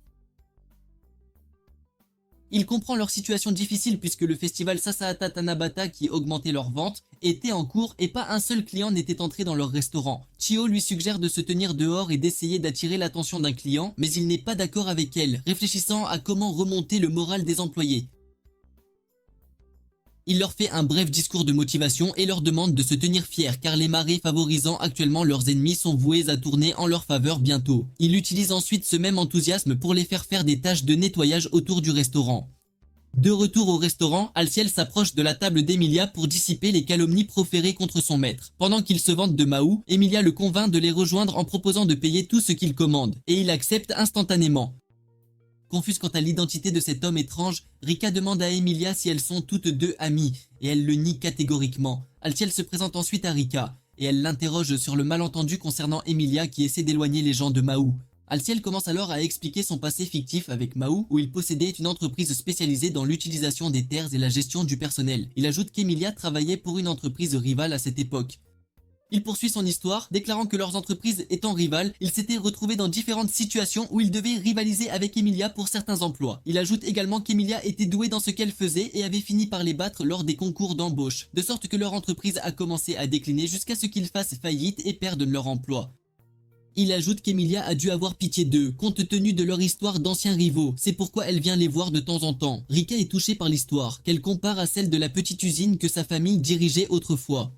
Il comprend leur situation difficile puisque le festival Sasahata Tanabata qui augmentait leurs ventes était en cours et pas un seul client n'était entré dans leur restaurant. Chio lui suggère de se tenir dehors et d'essayer d'attirer l'attention d'un client, mais il n'est pas d'accord avec elle, réfléchissant à comment remonter le moral des employés. Il leur fait un bref discours de motivation et leur demande de se tenir fiers car les marées favorisant actuellement leurs ennemis sont vouées à tourner en leur faveur bientôt. Il utilise ensuite ce même enthousiasme pour les faire des tâches de nettoyage autour du restaurant. De retour au restaurant, Alciel s'approche de la table d'Emilia pour dissiper les calomnies proférées contre son maître. Pendant qu'il se vante de Mao, Emilia le convainc de les rejoindre en proposant de payer tout ce qu'il commande, et il accepte instantanément. Confuse quant à l'identité de cet homme étrange, Rika demande à Emilia si elles sont toutes deux amies, et elle le nie catégoriquement. Alciel se présente ensuite à Rika, et elle l'interroge sur le malentendu concernant Emilia qui essaie d'éloigner les gens de Mao. Alciel commence alors à expliquer son passé fictif avec Mao, où il possédait une entreprise spécialisée dans l'utilisation des terres et la gestion du personnel. Il ajoute qu'Emilia travaillait pour une entreprise rivale à cette époque. Il poursuit son histoire, déclarant que leurs entreprises étant rivales, ils s'étaient retrouvés dans différentes situations où ils devaient rivaliser avec Emilia pour certains emplois. Il ajoute également qu'Emilia était douée dans ce qu'elle faisait et avait fini par les battre lors des concours d'embauche, de sorte que leur entreprise a commencé à décliner jusqu'à ce qu'ils fassent faillite et perdent leur emploi. Il ajoute qu'Emilia a dû avoir pitié d'eux, compte tenu de leur histoire d'anciens rivaux. C'est pourquoi elle vient les voir de temps en temps. Rika est touchée par l'histoire, qu'elle compare à celle de la petite usine que sa famille dirigeait autrefois.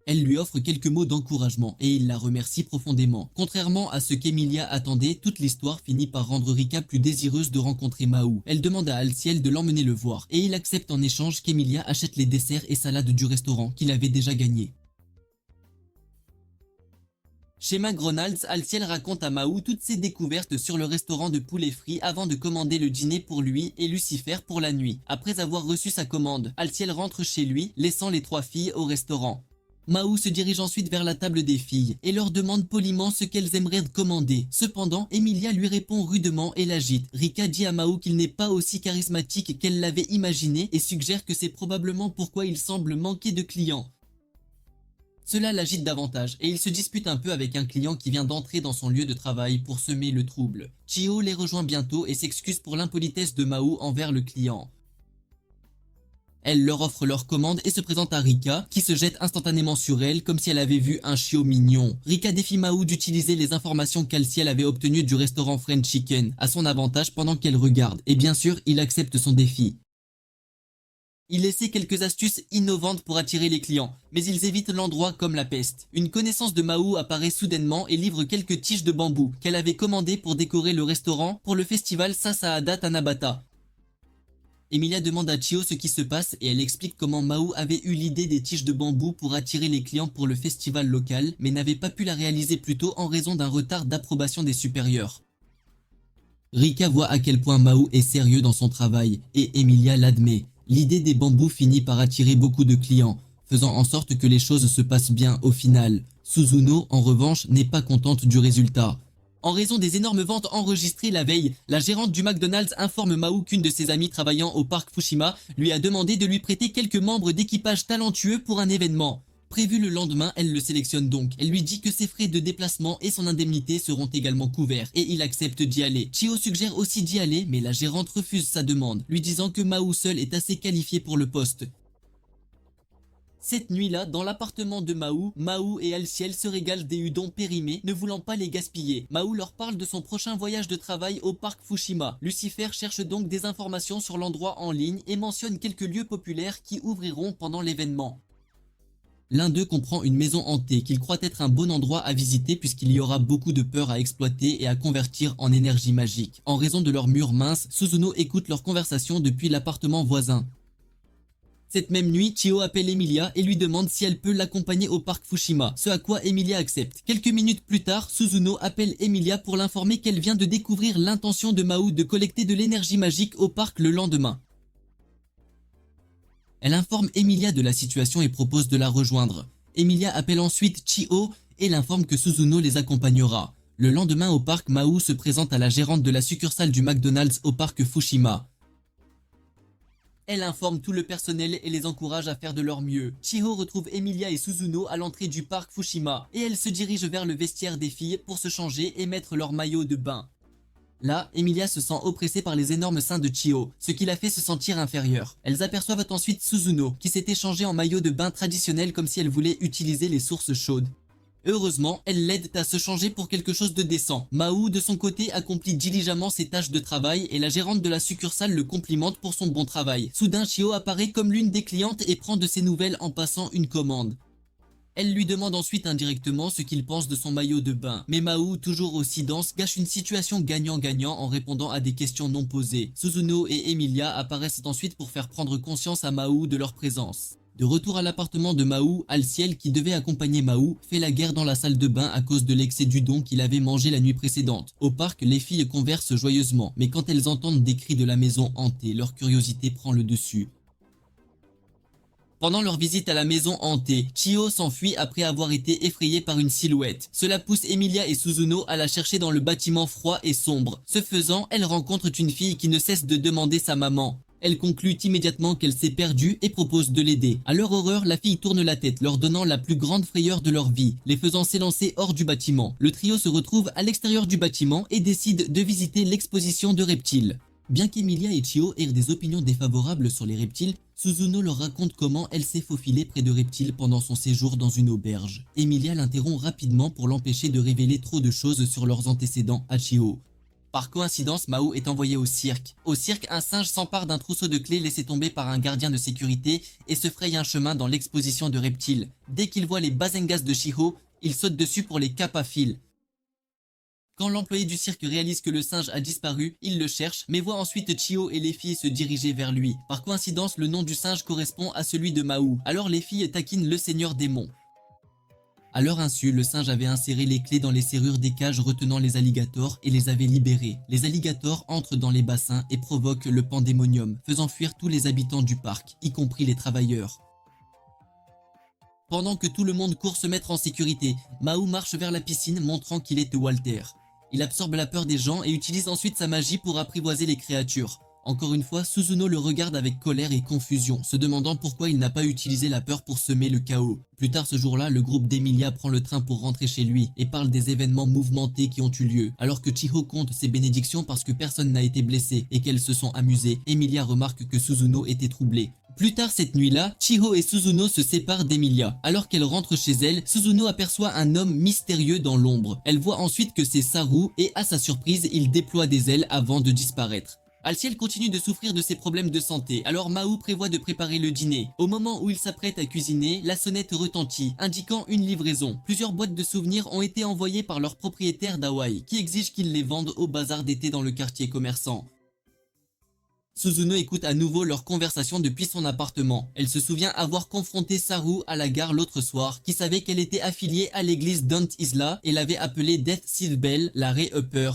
Elle lui offre quelques mots d'encouragement et il la remercie profondément. Contrairement à ce qu'Emilia attendait, toute l'histoire finit par rendre Rika plus désireuse de rencontrer Mao. Elle demande à Alciel de l'emmener le voir et il accepte en échange qu'Emilia achète les desserts et salades du restaurant qu'il avait déjà gagné. Chez McDonald's, Alciel raconte à Mao toutes ses découvertes sur le restaurant de poulet frit avant de commander le dîner pour lui et Lucifer pour la nuit. Après avoir reçu sa commande, Alciel rentre chez lui, laissant les trois filles au restaurant. Mao se dirige ensuite vers la table des filles et leur demande poliment ce qu'elles aimeraient commander. Cependant, Emilia lui répond rudement et l'agite. Rika dit à Mao qu'il n'est pas aussi charismatique qu'elle l'avait imaginé et suggère que c'est probablement pourquoi il semble manquer de clients. Cela l'agite davantage et il se dispute un peu avec un client qui vient d'entrer dans son lieu de travail pour semer le trouble. Chio les rejoint bientôt et s'excuse pour l'impolitesse de Mao envers le client. Elle leur offre leur commande et se présente à Rika, qui se jette instantanément sur elle comme si elle avait vu un chiot mignon. Rika défie Mao d'utiliser les informations qu'Alciel avait obtenues du restaurant Fried Chicken à son avantage pendant qu'elle regarde, et bien sûr, il accepte son défi. Il essaie quelques astuces innovantes pour attirer les clients, mais ils évitent l'endroit comme la peste. Une connaissance de Mao apparaît soudainement et livre quelques tiges de bambou qu'elle avait commandées pour décorer le restaurant pour le festival Sasahata Tanabata. Emilia demande à Chio ce qui se passe et elle explique comment Mahou avait eu l'idée des tiges de bambou pour attirer les clients pour le festival local, mais n'avait pas pu la réaliser plus tôt en raison d'un retard d'approbation des supérieurs. Rika voit à quel point Mahou est sérieux dans son travail, et Emilia l'admet. L'idée des bambous finit par attirer beaucoup de clients, faisant en sorte que les choses se passent bien au final. Suzuno, en revanche, n'est pas contente du résultat. En raison des énormes ventes enregistrées la veille, la gérante du McDonald's informe Mahou qu'une de ses amies travaillant au parc Fushima lui a demandé de lui prêter quelques membres d'équipage talentueux pour un événement. Prévu le lendemain, elle le sélectionne donc. Elle lui dit que ses frais de déplacement et son indemnité seront également couverts et il accepte d'y aller. Chio suggère aussi d'y aller, mais la gérante refuse sa demande, lui disant que Mahou seul est assez qualifié pour le poste. Cette nuit-là, dans l'appartement de Mahou, Mahou et Alciel se régalent des udons périmés, ne voulant pas les gaspiller. Mahou leur parle de son prochain voyage de travail au parc Fushima. Lucifer cherche donc des informations sur l'endroit en ligne et mentionne quelques lieux populaires qui ouvriront pendant l'événement. L'un d'eux comprend une maison hantée qu'il croit être un bon endroit à visiter puisqu'il y aura beaucoup de peur à exploiter et à convertir en énergie magique. En raison de leurs murs minces, Suzuno écoute leur conversation depuis l'appartement voisin. Cette même nuit, Chio appelle Emilia et lui demande si elle peut l'accompagner au parc Fushima, ce à quoi Emilia accepte. Quelques minutes plus tard, Suzuno appelle Emilia pour l'informer qu'elle vient de découvrir l'intention de Mahou de collecter de l'énergie magique au parc le lendemain. Elle informe Emilia de la situation et propose de la rejoindre. Emilia appelle ensuite Chio et l'informe que Suzuno les accompagnera. Le lendemain au parc, Mahou se présente à la gérante de la succursale du McDonald's au parc Fushima. Elle informe tout le personnel et les encourage à faire de leur mieux. Chio retrouve Emilia et Suzuno à l'entrée du parc Fushima et elle se dirige vers le vestiaire des filles pour se changer et mettre leur maillot de bain. Là, Emilia se sent oppressée par les énormes seins de Chio, ce qui la fait se sentir inférieure. Elles aperçoivent ensuite Suzuno, qui s'était changé en maillot de bain traditionnel comme si elle voulait utiliser les sources chaudes. Heureusement, elles l'aident à se changer pour quelque chose de décent. Mahou, de son côté, accomplit diligemment ses tâches de travail et la gérante de la succursale le complimente pour son bon travail. Soudain, Chio apparaît comme l'une des clientes et prend de ses nouvelles en passant une commande. Elle lui demande ensuite indirectement ce qu'il pense de son maillot de bain. Mais Mahou, toujours aussi dense, gâche une situation gagnant-gagnant en répondant à des questions non posées. Suzuno et Emilia apparaissent ensuite pour faire prendre conscience à Mahou de leur présence. De retour à l'appartement de Mahou, Alciel, qui devait accompagner Mahou, fait la guerre dans la salle de bain à cause de l'excès d'udon qu'il avait mangé la nuit précédente. Au parc, les filles conversent joyeusement, mais quand elles entendent des cris de la maison hantée, leur curiosité prend le dessus. Pendant leur visite à la maison hantée, Chio s'enfuit après avoir été effrayée par une silhouette. Cela pousse Emilia et Suzuno à la chercher dans le bâtiment froid et sombre. Ce faisant, elles rencontrent une fille qui ne cesse de demander sa maman. Elle conclut immédiatement qu'elle s'est perdue et propose de l'aider. À leur horreur, la fille tourne la tête, leur donnant la plus grande frayeur de leur vie, les faisant s'élancer hors du bâtiment. Le trio se retrouve à l'extérieur du bâtiment et décide de visiter l'exposition de reptiles. Bien qu'Emilia et Chio aient des opinions défavorables sur les reptiles, Suzuno leur raconte comment elle s'est faufilée près de reptiles pendant son séjour dans une auberge. Emilia l'interrompt rapidement pour l'empêcher de révéler trop de choses sur leurs antécédents à Chio. Par coïncidence, Mahou est envoyé au cirque. Au cirque, un singe s'empare d'un trousseau de clés laissé tomber par un gardien de sécurité et se fraye un chemin dans l'exposition de reptiles. Dès qu'il voit les bazengas de Chio, il saute dessus pour les capes à fil. Quand l'employé du cirque réalise que le singe a disparu, il le cherche, mais voit ensuite Chio et les filles se diriger vers lui. Par coïncidence, le nom du singe correspond à celui de Mahou. Alors les filles taquinent le seigneur démon. À leur insu, le singe avait inséré les clés dans les serrures des cages retenant les alligators et les avait libérés. Les alligators entrent dans les bassins et provoquent le pandémonium, faisant fuir tous les habitants du parc, y compris les travailleurs. Pendant que tout le monde court se mettre en sécurité, Mahou marche vers la piscine montrant qu'il est Walter. Il absorbe la peur des gens et utilise ensuite sa magie pour apprivoiser les créatures. Encore une fois, Suzuno le regarde avec colère et confusion, se demandant pourquoi il n'a pas utilisé la peur pour semer le chaos. Plus tard ce jour-là, le groupe d'Emilia prend le train pour rentrer chez lui et parle des événements mouvementés qui ont eu lieu. Alors que Chio compte ses bénédictions parce que personne n'a été blessé et qu'elles se sont amusées, Emilia remarque que Suzuno était troublé. Plus tard cette nuit-là, Chio et Suzuno se séparent d'Emilia. Alors qu'elle rentre chez elle, Suzuno aperçoit un homme mystérieux dans l'ombre. Elle voit ensuite que c'est Saru et à sa surprise, il déploie des ailes avant de disparaître. Alciel continue de souffrir de ses problèmes de santé, alors Mahou prévoit de préparer le dîner. Au moment où il s'apprête à cuisiner, la sonnette retentit, indiquant une livraison. Plusieurs boîtes de souvenirs ont été envoyées par leur propriétaire d'Hawaï, qui exige qu'ils les vendent au bazar d'été dans le quartier commerçant. Suzuno écoute à nouveau leur conversation depuis son appartement. Elle se souvient avoir confronté Saru à la gare l'autre soir, qui savait qu'elle était affiliée à l'église Daunt Isla et l'avait appelée Death Seed Bell, la Ré-Upper.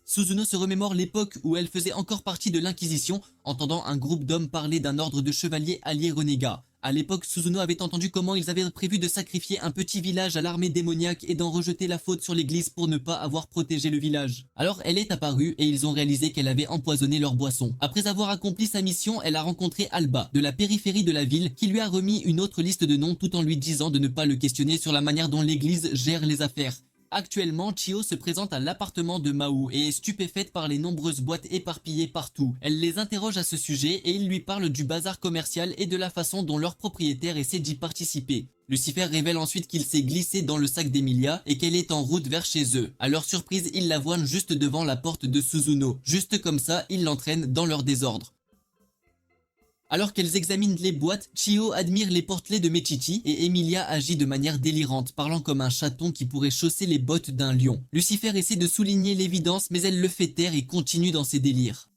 Suzuno se remémore l'époque où elle faisait encore partie de l'Inquisition, entendant un groupe d'hommes parler d'un ordre de chevaliers alliés renégats. À l'époque, Suzuno avait entendu comment ils avaient prévu de sacrifier un petit village à l'armée démoniaque et d'en rejeter la faute sur l'église pour ne pas avoir protégé le village. Alors elle est apparue et ils ont réalisé qu'elle avait empoisonné leur boisson. Après avoir accompli sa mission, elle a rencontré Alba, de la périphérie de la ville, qui lui a remis une autre liste de noms tout en lui disant de ne pas le questionner sur la manière dont l'église gère les affaires. Actuellement, Chio se présente à l'appartement de Mahou et est stupéfaite par les nombreuses boîtes éparpillées partout. Elle les interroge à ce sujet et il lui parle du bazar commercial et de la façon dont leur propriétaire essaie d'y participer. Lucifer révèle ensuite qu'il s'est glissé dans le sac d'Emilia et qu'elle est en route vers chez eux. À leur surprise, il la voient juste devant la porte de Suzuno. Juste comme ça, il l'entraîne dans leur désordre. Alors qu'elles examinent les boîtes, Chio admire les portelets de Mechichi et Emilia agit de manière délirante, parlant comme un chaton qui pourrait chausser les bottes d'un lion. Lucifer essaie de souligner l'évidence, mais elle le fait taire et continue dans ses délires.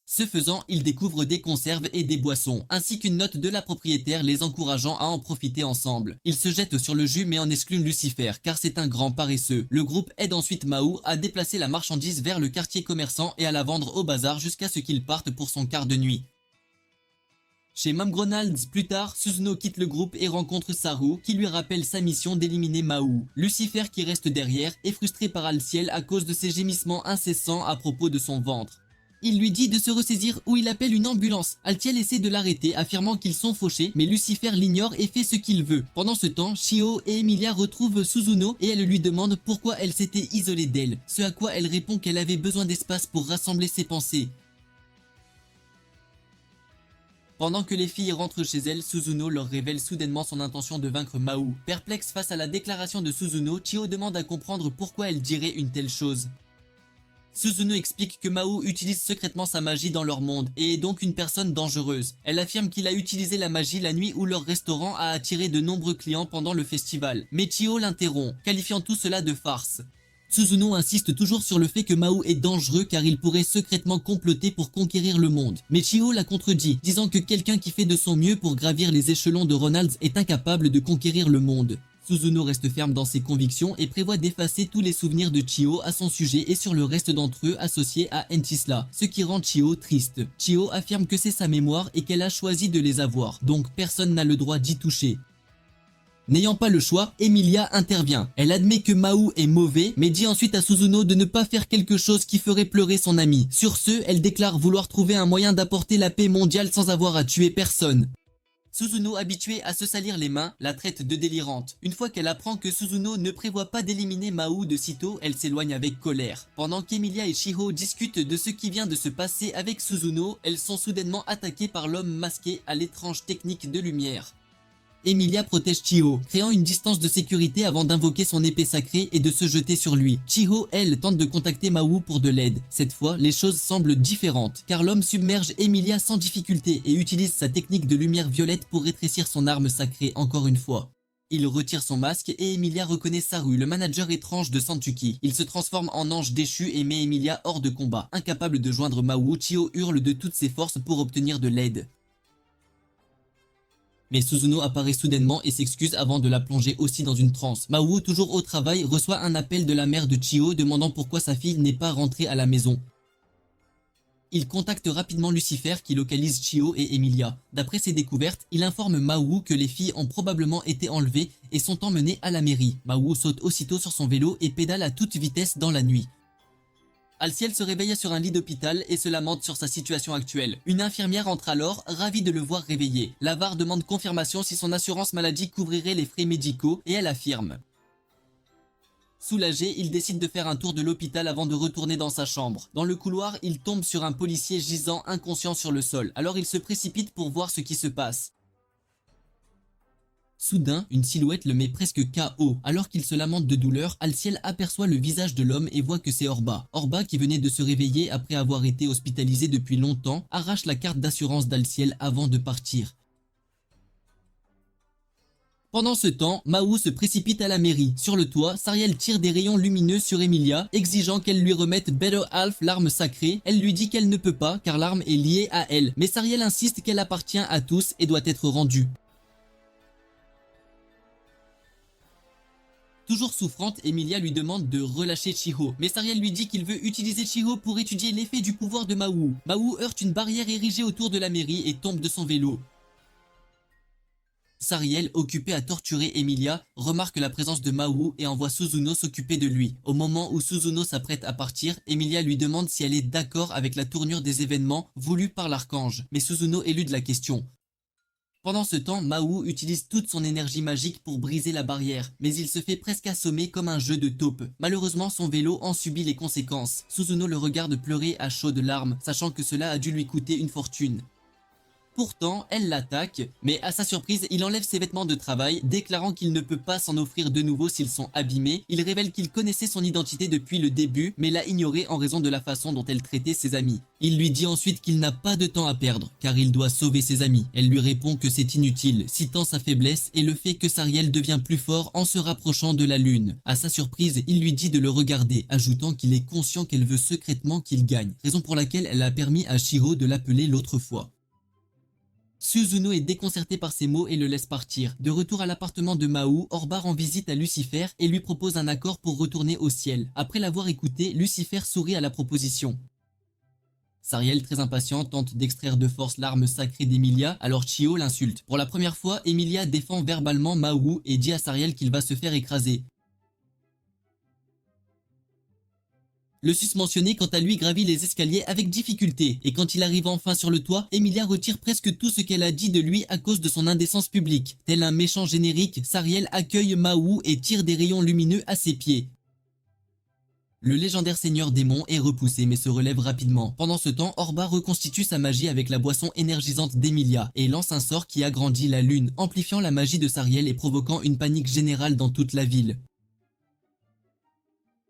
Ce faisant, il découvre des conserves et des boissons, ainsi qu'une note de la propriétaire les encourageant à en profiter ensemble. Ils se jettent sur le jus mais en excluent Lucifer, car c'est un grand paresseux. Le groupe aide ensuite Mahou à déplacer la marchandise vers le quartier commerçant et à la vendre au bazar jusqu'à ce qu'il parte pour son quart de nuit. Chez McDonald's, plus tard, Suzuno quitte le groupe et rencontre Saru, qui lui rappelle sa mission d'éliminer Mahou. Lucifer, qui reste derrière, est frustré par Alciel à cause de ses gémissements incessants à propos de son ventre. Il lui dit de se ressaisir ou il appelle une ambulance. Altiel essaie de l'arrêter, affirmant qu'ils sont fauchés, mais Lucifer l'ignore et fait ce qu'il veut. Pendant ce temps, Chio et Emilia retrouvent Suzuno et elle lui demande pourquoi elle s'était isolée d'elle, ce à quoi elle répond qu'elle avait besoin d'espace pour rassembler ses pensées. Pendant que les filles rentrent chez elles, Suzuno leur révèle soudainement son intention de vaincre Mahou. Perplexe face à la déclaration de Suzuno, Chio demande à comprendre pourquoi elle dirait une telle chose. Suzuno explique que Mahou utilise secrètement sa magie dans leur monde et est donc une personne dangereuse. Elle affirme qu'il a utilisé la magie la nuit où leur restaurant a attiré de nombreux clients pendant le festival. Mais Chio l'interrompt, qualifiant tout cela de farce. Suzuno insiste toujours sur le fait que Mahou est dangereux car il pourrait secrètement comploter pour conquérir le monde. Mais Chio la contredit, disant que quelqu'un qui fait de son mieux pour gravir les échelons de Ronalds est incapable de conquérir le monde. Suzuno reste ferme dans ses convictions et prévoit d'effacer tous les souvenirs de Chio à son sujet et sur le reste d'entre eux associés à Entisla, ce qui rend Chio triste. Chio affirme que c'est sa mémoire et qu'elle a choisi de les avoir, donc personne n'a le droit d'y toucher. N'ayant pas le choix, Emilia intervient. Elle admet que Mahou est mauvais, mais dit ensuite à Suzuno de ne pas faire quelque chose qui ferait pleurer son ami. Sur ce, elle déclare vouloir trouver un moyen d'apporter la paix mondiale sans avoir à tuer personne. Suzuno, habituée à se salir les mains, la traite de délirante. Une fois qu'elle apprend que Suzuno ne prévoit pas d'éliminer Mahou de sitôt, elle s'éloigne avec colère. Pendant qu'Emilia et Shiho discutent de ce qui vient de se passer avec Suzuno, elles sont soudainement attaquées par l'homme masqué à l'étrange technique de lumière. Emilia protège Chio, créant une distance de sécurité avant d'invoquer son épée sacrée et de se jeter sur lui. Chio, elle, tente de contacter Mahou pour de l'aide. Cette fois, les choses semblent différentes, car l'homme submerge Emilia sans difficulté et utilise sa technique de lumière violette pour rétrécir son arme sacrée encore une fois. Il retire son masque et Emilia reconnaît Saru, le manager étrange de Santuki. Il se transforme en ange déchu et met Emilia hors de combat. Incapable de joindre Mahou, Chio hurle de toutes ses forces pour obtenir de l'aide. Mais Suzuno apparaît soudainement et s'excuse avant de la plonger aussi dans une transe. Mahou, toujours au travail, reçoit un appel de la mère de Chio demandant pourquoi sa fille n'est pas rentrée à la maison. Il contacte rapidement Lucifer qui localise Chio et Emilia. D'après ses découvertes, il informe Mahou que les filles ont probablement été enlevées et sont emmenées à la mairie. Mahou saute aussitôt sur son vélo et pédale à toute vitesse dans la nuit. Alciel se réveille sur un lit d'hôpital et se lamente sur sa situation actuelle. Une infirmière entre alors, ravie de le voir réveillé. L'avare demande confirmation si son assurance maladie couvrirait les frais médicaux et elle affirme. Soulagé, il décide de faire un tour de l'hôpital avant de retourner dans sa chambre. Dans le couloir, il tombe sur un policier gisant inconscient sur le sol. Alors il se précipite pour voir ce qui se passe. Soudain, une silhouette le met presque KO. Alors qu'il se lamente de douleur, Alciel aperçoit le visage de l'homme et voit que c'est Orba. Orba, qui venait de se réveiller après avoir été hospitalisé depuis longtemps, arrache la carte d'assurance d'Alciel avant de partir. Pendant ce temps, Mahou se précipite à la mairie. Sur le toit, Sariel tire des rayons lumineux sur Emilia, exigeant qu'elle lui remette Better Half, l'arme sacrée. Elle lui dit qu'elle ne peut pas, car l'arme est liée à elle. Mais Sariel insiste qu'elle appartient à tous et doit être rendue. Toujours souffrante, Emilia lui demande de relâcher Chiho, mais Sariel lui dit qu'il veut utiliser Chiho pour étudier l'effet du pouvoir de Mahou. Mahou heurte une barrière érigée autour de la mairie et tombe de son vélo. Sariel, occupé à torturer Emilia, remarque la présence de Mahou et envoie Suzuno s'occuper de lui. Au moment où Suzuno s'apprête à partir, Emilia lui demande si elle est d'accord avec la tournure des événements voulue par l'archange, mais Suzuno élude la question. Pendant ce temps, Mahou utilise toute son énergie magique pour briser la barrière, mais il se fait presque assommer comme un jeu de taupe. Malheureusement, son vélo en subit les conséquences. Suzuno le regarde pleurer à chaudes larmes, sachant que cela a dû lui coûter une fortune. Pourtant, elle l'attaque, mais à sa surprise, il enlève ses vêtements de travail, déclarant qu'il ne peut pas s'en offrir de nouveau s'ils sont abîmés. Il révèle qu'il connaissait son identité depuis le début, mais l'a ignorée en raison de la façon dont elle traitait ses amis. Il lui dit ensuite qu'il n'a pas de temps à perdre, car il doit sauver ses amis. Elle lui répond que c'est inutile, citant sa faiblesse et le fait que Sariel devient plus fort en se rapprochant de la lune. À sa surprise, il lui dit de le regarder, ajoutant qu'il est conscient qu'elle veut secrètement qu'il gagne, raison pour laquelle elle a permis à Shiro de l'appeler l'autre fois. Suzuno est déconcerté par ces mots et le laisse partir. De retour à l'appartement de Mahou, Orba rend visite à Lucifer et lui propose un accord pour retourner au ciel. Après l'avoir écouté, Lucifer sourit à la proposition. Sariel, très impatient, tente d'extraire de force l'arme sacrée d'Emilia, alors Chiho l'insulte. Pour la première fois, Emilia défend verbalement Mahou et dit à Sariel qu'il va se faire écraser. Le susmentionné, quant à lui, gravit les escaliers avec difficulté, et quand il arrive enfin sur le toit, Emilia retire presque tout ce qu'elle a dit de lui à cause de son indécence publique. Tel un méchant générique, Sariel accueille Mahou et tire des rayons lumineux à ses pieds. Le légendaire seigneur démon est repoussé mais se relève rapidement. Pendant ce temps, Orba reconstitue sa magie avec la boisson énergisante d'Emilia et lance un sort qui agrandit la lune, amplifiant la magie de Sariel et provoquant une panique générale dans toute la ville.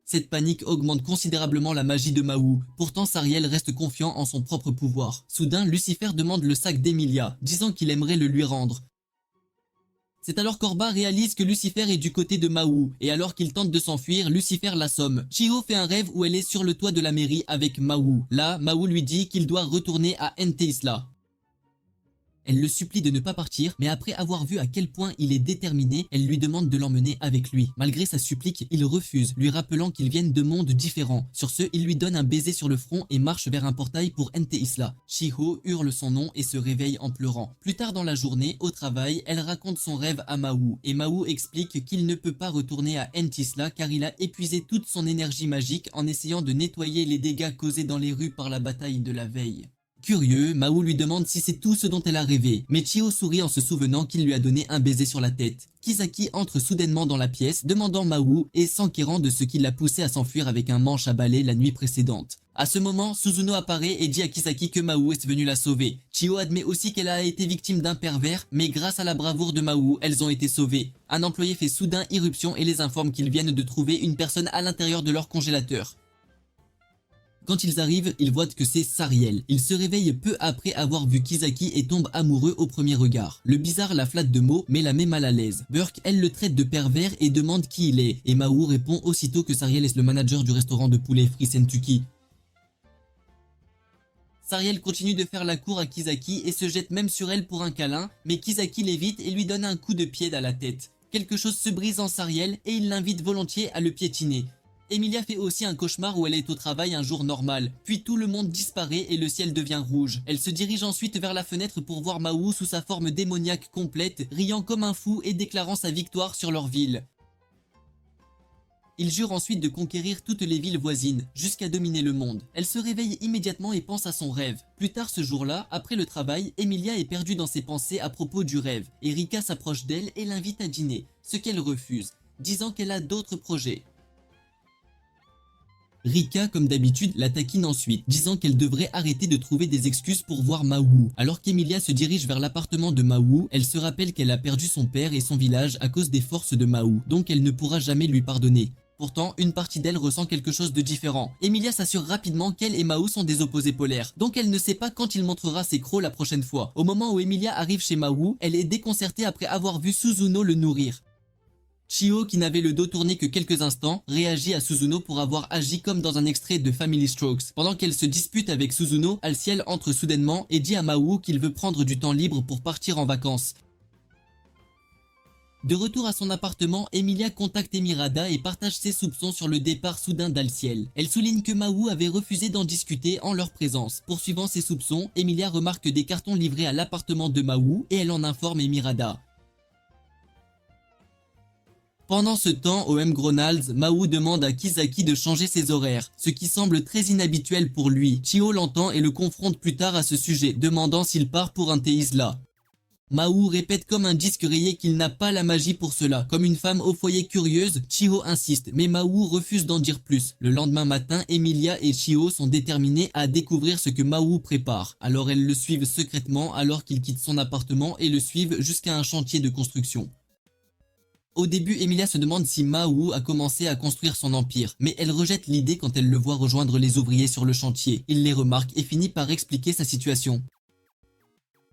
Cette panique augmente considérablement la magie de Mahou. Pourtant, Sariel reste confiant en son propre pouvoir. Soudain, Lucifer demande le sac d'Emilia, disant qu'il aimerait le lui rendre. C'est alors qu'Orba réalise que Lucifer est du côté de Mahou, et alors qu'il tente de s'enfuir, Lucifer l'assomme. Chiho fait un rêve où elle est sur le toit de la mairie avec Mahou. Là, Mahou lui dit qu'il doit retourner à Enteisla. Elle le supplie de ne pas partir, mais après avoir vu à quel point il est déterminé, elle lui demande de l'emmener avec lui. Malgré sa supplique, il refuse, lui rappelant qu'ils viennent de mondes différents. Sur ce, il lui donne un baiser sur le front et marche vers un portail pour Enteisla. Chiho hurle son nom et se réveille en pleurant. Plus tard dans la journée, au travail, elle raconte son rêve à Mahou, et Mahou explique qu'il ne peut pas retourner à Enteisla car il a épuisé toute son énergie magique en essayant de nettoyer les dégâts causés dans les rues par la bataille de la veille. Curieux, Mahou lui demande si c'est tout ce dont elle a rêvé, mais Chiho sourit en se souvenant qu'il lui a donné un baiser sur la tête. Kisaki entre soudainement dans la pièce, demandant Mahou et s'enquérant de ce qui l'a poussé à s'enfuir avec un manche à balai la nuit précédente. À ce moment, Suzuno apparaît et dit à Kisaki que Mahou est venu la sauver. Chiho admet aussi qu'elle a été victime d'un pervers, mais grâce à la bravoure de Mahou, elles ont été sauvées. Un employé fait soudain irruption et les informe qu'ils viennent de trouver une personne à l'intérieur de leur congélateur. Quand ils arrivent, ils voient que c'est Sariel. Ils se réveillent peu après avoir vu Kisaki et tombent amoureux au premier regard. Le bizarre la flatte de mots, mais la met mal à l'aise. Burke, elle le traite de pervers et demande qui il est. Et Mahou répond aussitôt que Sariel est le manager du restaurant de poulet Free Kentucky. Sariel continue de faire la cour à Kisaki et se jette même sur elle pour un câlin, mais Kisaki l'évite et lui donne un coup de pied à la tête. Quelque chose se brise en Sariel et il l'invite volontiers à le piétiner. Emilia fait aussi un cauchemar où elle est au travail un jour normal, puis tout le monde disparaît et le ciel devient rouge. Elle se dirige ensuite vers la fenêtre pour voir Mahou sous sa forme démoniaque complète, riant comme un fou et déclarant sa victoire sur leur ville. Il jure ensuite de conquérir toutes les villes voisines, jusqu'à dominer le monde. Elle se réveille immédiatement et pense à son rêve. Plus tard ce jour-là, après le travail, Emilia est perdue dans ses pensées à propos du rêve. Erika s'approche d'elle et l'invite à dîner, ce qu'elle refuse, disant qu'elle a d'autres projets. Rika, comme d'habitude, la taquine ensuite, disant qu'elle devrait arrêter de trouver des excuses pour voir Mahou. Alors qu'Emilia se dirige vers l'appartement de Mahou, elle se rappelle qu'elle a perdu son père et son village à cause des forces de Mahou, donc elle ne pourra jamais lui pardonner. Pourtant, une partie d'elle ressent quelque chose de différent. Emilia s'assure rapidement qu'elle et Mahou sont des opposés polaires, donc elle ne sait pas quand il montrera ses crocs la prochaine fois. Au moment où Emilia arrive chez Mahou, elle est déconcertée après avoir vu Suzuno le nourrir. Chio, qui n'avait le dos tourné que quelques instants, réagit à Suzuno pour avoir agi comme dans un extrait de Family Strokes. Pendant qu'elle se dispute avec Suzuno, Alciel entre soudainement et dit à Mahou qu'il veut prendre du temps libre pour partir en vacances. De retour à son appartement, Emilia contacte Emirada et partage ses soupçons sur le départ soudain d'Alciel. Elle souligne que Mahou avait refusé d'en discuter en leur présence. Poursuivant ses soupçons, Emilia remarque des cartons livrés à l'appartement de Mahou et elle en informe Emirada. Pendant ce temps, au McDonald's, Mahou demande à Kisaki de changer ses horaires, ce qui semble très inhabituel pour lui. Chio l'entend et le confronte plus tard à ce sujet, demandant s'il part pour un Tesla. Mahou répète comme un disque rayé qu'il n'a pas la magie pour cela. Comme une femme au foyer curieuse, Chio insiste, mais Mahou refuse d'en dire plus. Le lendemain matin, Emilia et Chio sont déterminés à découvrir ce que Mahou prépare. Alors elles le suivent secrètement alors qu'il quitte son appartement et le suivent jusqu'à un chantier de construction. Au début, Emilia se demande si Mahou a commencé à construire son empire, mais elle rejette l'idée quand elle le voit rejoindre les ouvriers sur le chantier. Il les remarque et finit par expliquer sa situation.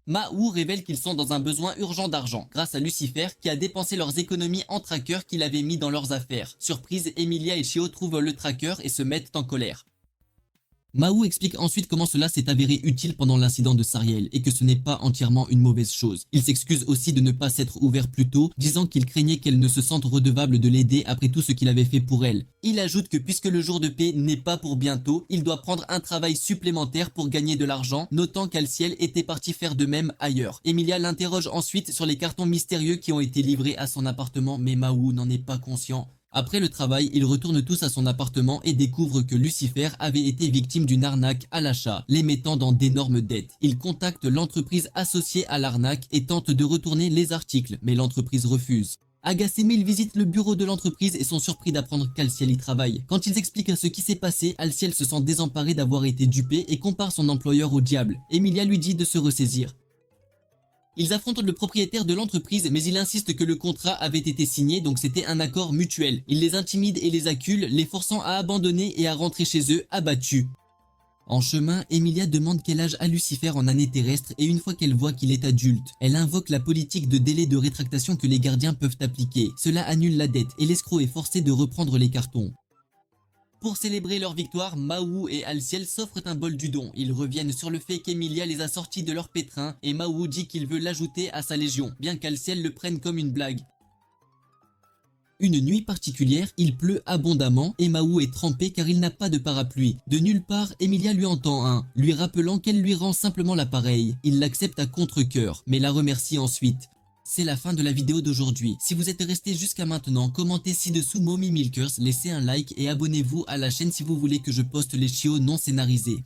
Mahou révèle qu'ils sont dans un besoin urgent d'argent, grâce à Lucifer qui a dépensé leurs économies en tracker qu'il avait mis dans leurs affaires. Surprise, Emilia et Chio trouvent le tracker et se mettent en colère. Mahou explique ensuite comment cela s'est avéré utile pendant l'incident de Sariel et que ce n'est pas entièrement une mauvaise chose. Il s'excuse aussi de ne pas s'être ouvert plus tôt, disant qu'il craignait qu'elle ne se sente redevable de l'aider après tout ce qu'il avait fait pour elle. Il ajoute que puisque le jour de paix n'est pas pour bientôt, il doit prendre un travail supplémentaire pour gagner de l'argent, notant qu'Alciel était parti faire de même ailleurs. Emilia l'interroge ensuite sur les cartons mystérieux qui ont été livrés à son appartement, mais Mahou n'en est pas conscient. Après le travail, ils retournent tous à son appartement et découvrent que Lucifer avait été victime d'une arnaque à l'achat, les mettant dans d'énormes dettes. Ils contactent l'entreprise associée à l'arnaque et tentent de retourner les articles, mais l'entreprise refuse. Agacés, ils visitent le bureau de l'entreprise et sont surpris d'apprendre qu'Alciel y travaille. Quand ils expliquent ce qui s'est passé, Alciel se sent désemparé d'avoir été dupé et compare son employeur au diable. Emilia lui dit de se ressaisir. Ils affrontent le propriétaire de l'entreprise, mais il insiste que le contrat avait été signé, donc c'était un accord mutuel. Il les intimide et les accule, les forçant à abandonner et à rentrer chez eux, abattus. En chemin, Emilia demande quel âge a Lucifer en année terrestre et une fois qu'elle voit qu'il est adulte, elle invoque la politique de délai de rétractation que les gardiens peuvent appliquer. Cela annule la dette et l'escroc est forcé de reprendre les cartons. Pour célébrer leur victoire, Mahou et Alciel s'offrent un bol du don. Ils reviennent sur le fait qu'Emilia les a sortis de leur pétrin et Mahou dit qu'il veut l'ajouter à sa légion, bien qu'Alciel le prenne comme une blague. Une nuit particulière, il pleut abondamment et Mahou est trempé car il n'a pas de parapluie. De nulle part, Emilia lui en tend un, lui rappelant qu'elle lui rend simplement l'appareil. Il l'accepte à contre-cœur, mais la remercie ensuite. C'est la fin de la vidéo d'aujourd'hui. Si vous êtes resté jusqu'à maintenant, commentez ci-dessous Mommy Milkers, laissez un like et abonnez-vous à la chaîne si vous voulez que je poste les chiots non scénarisés.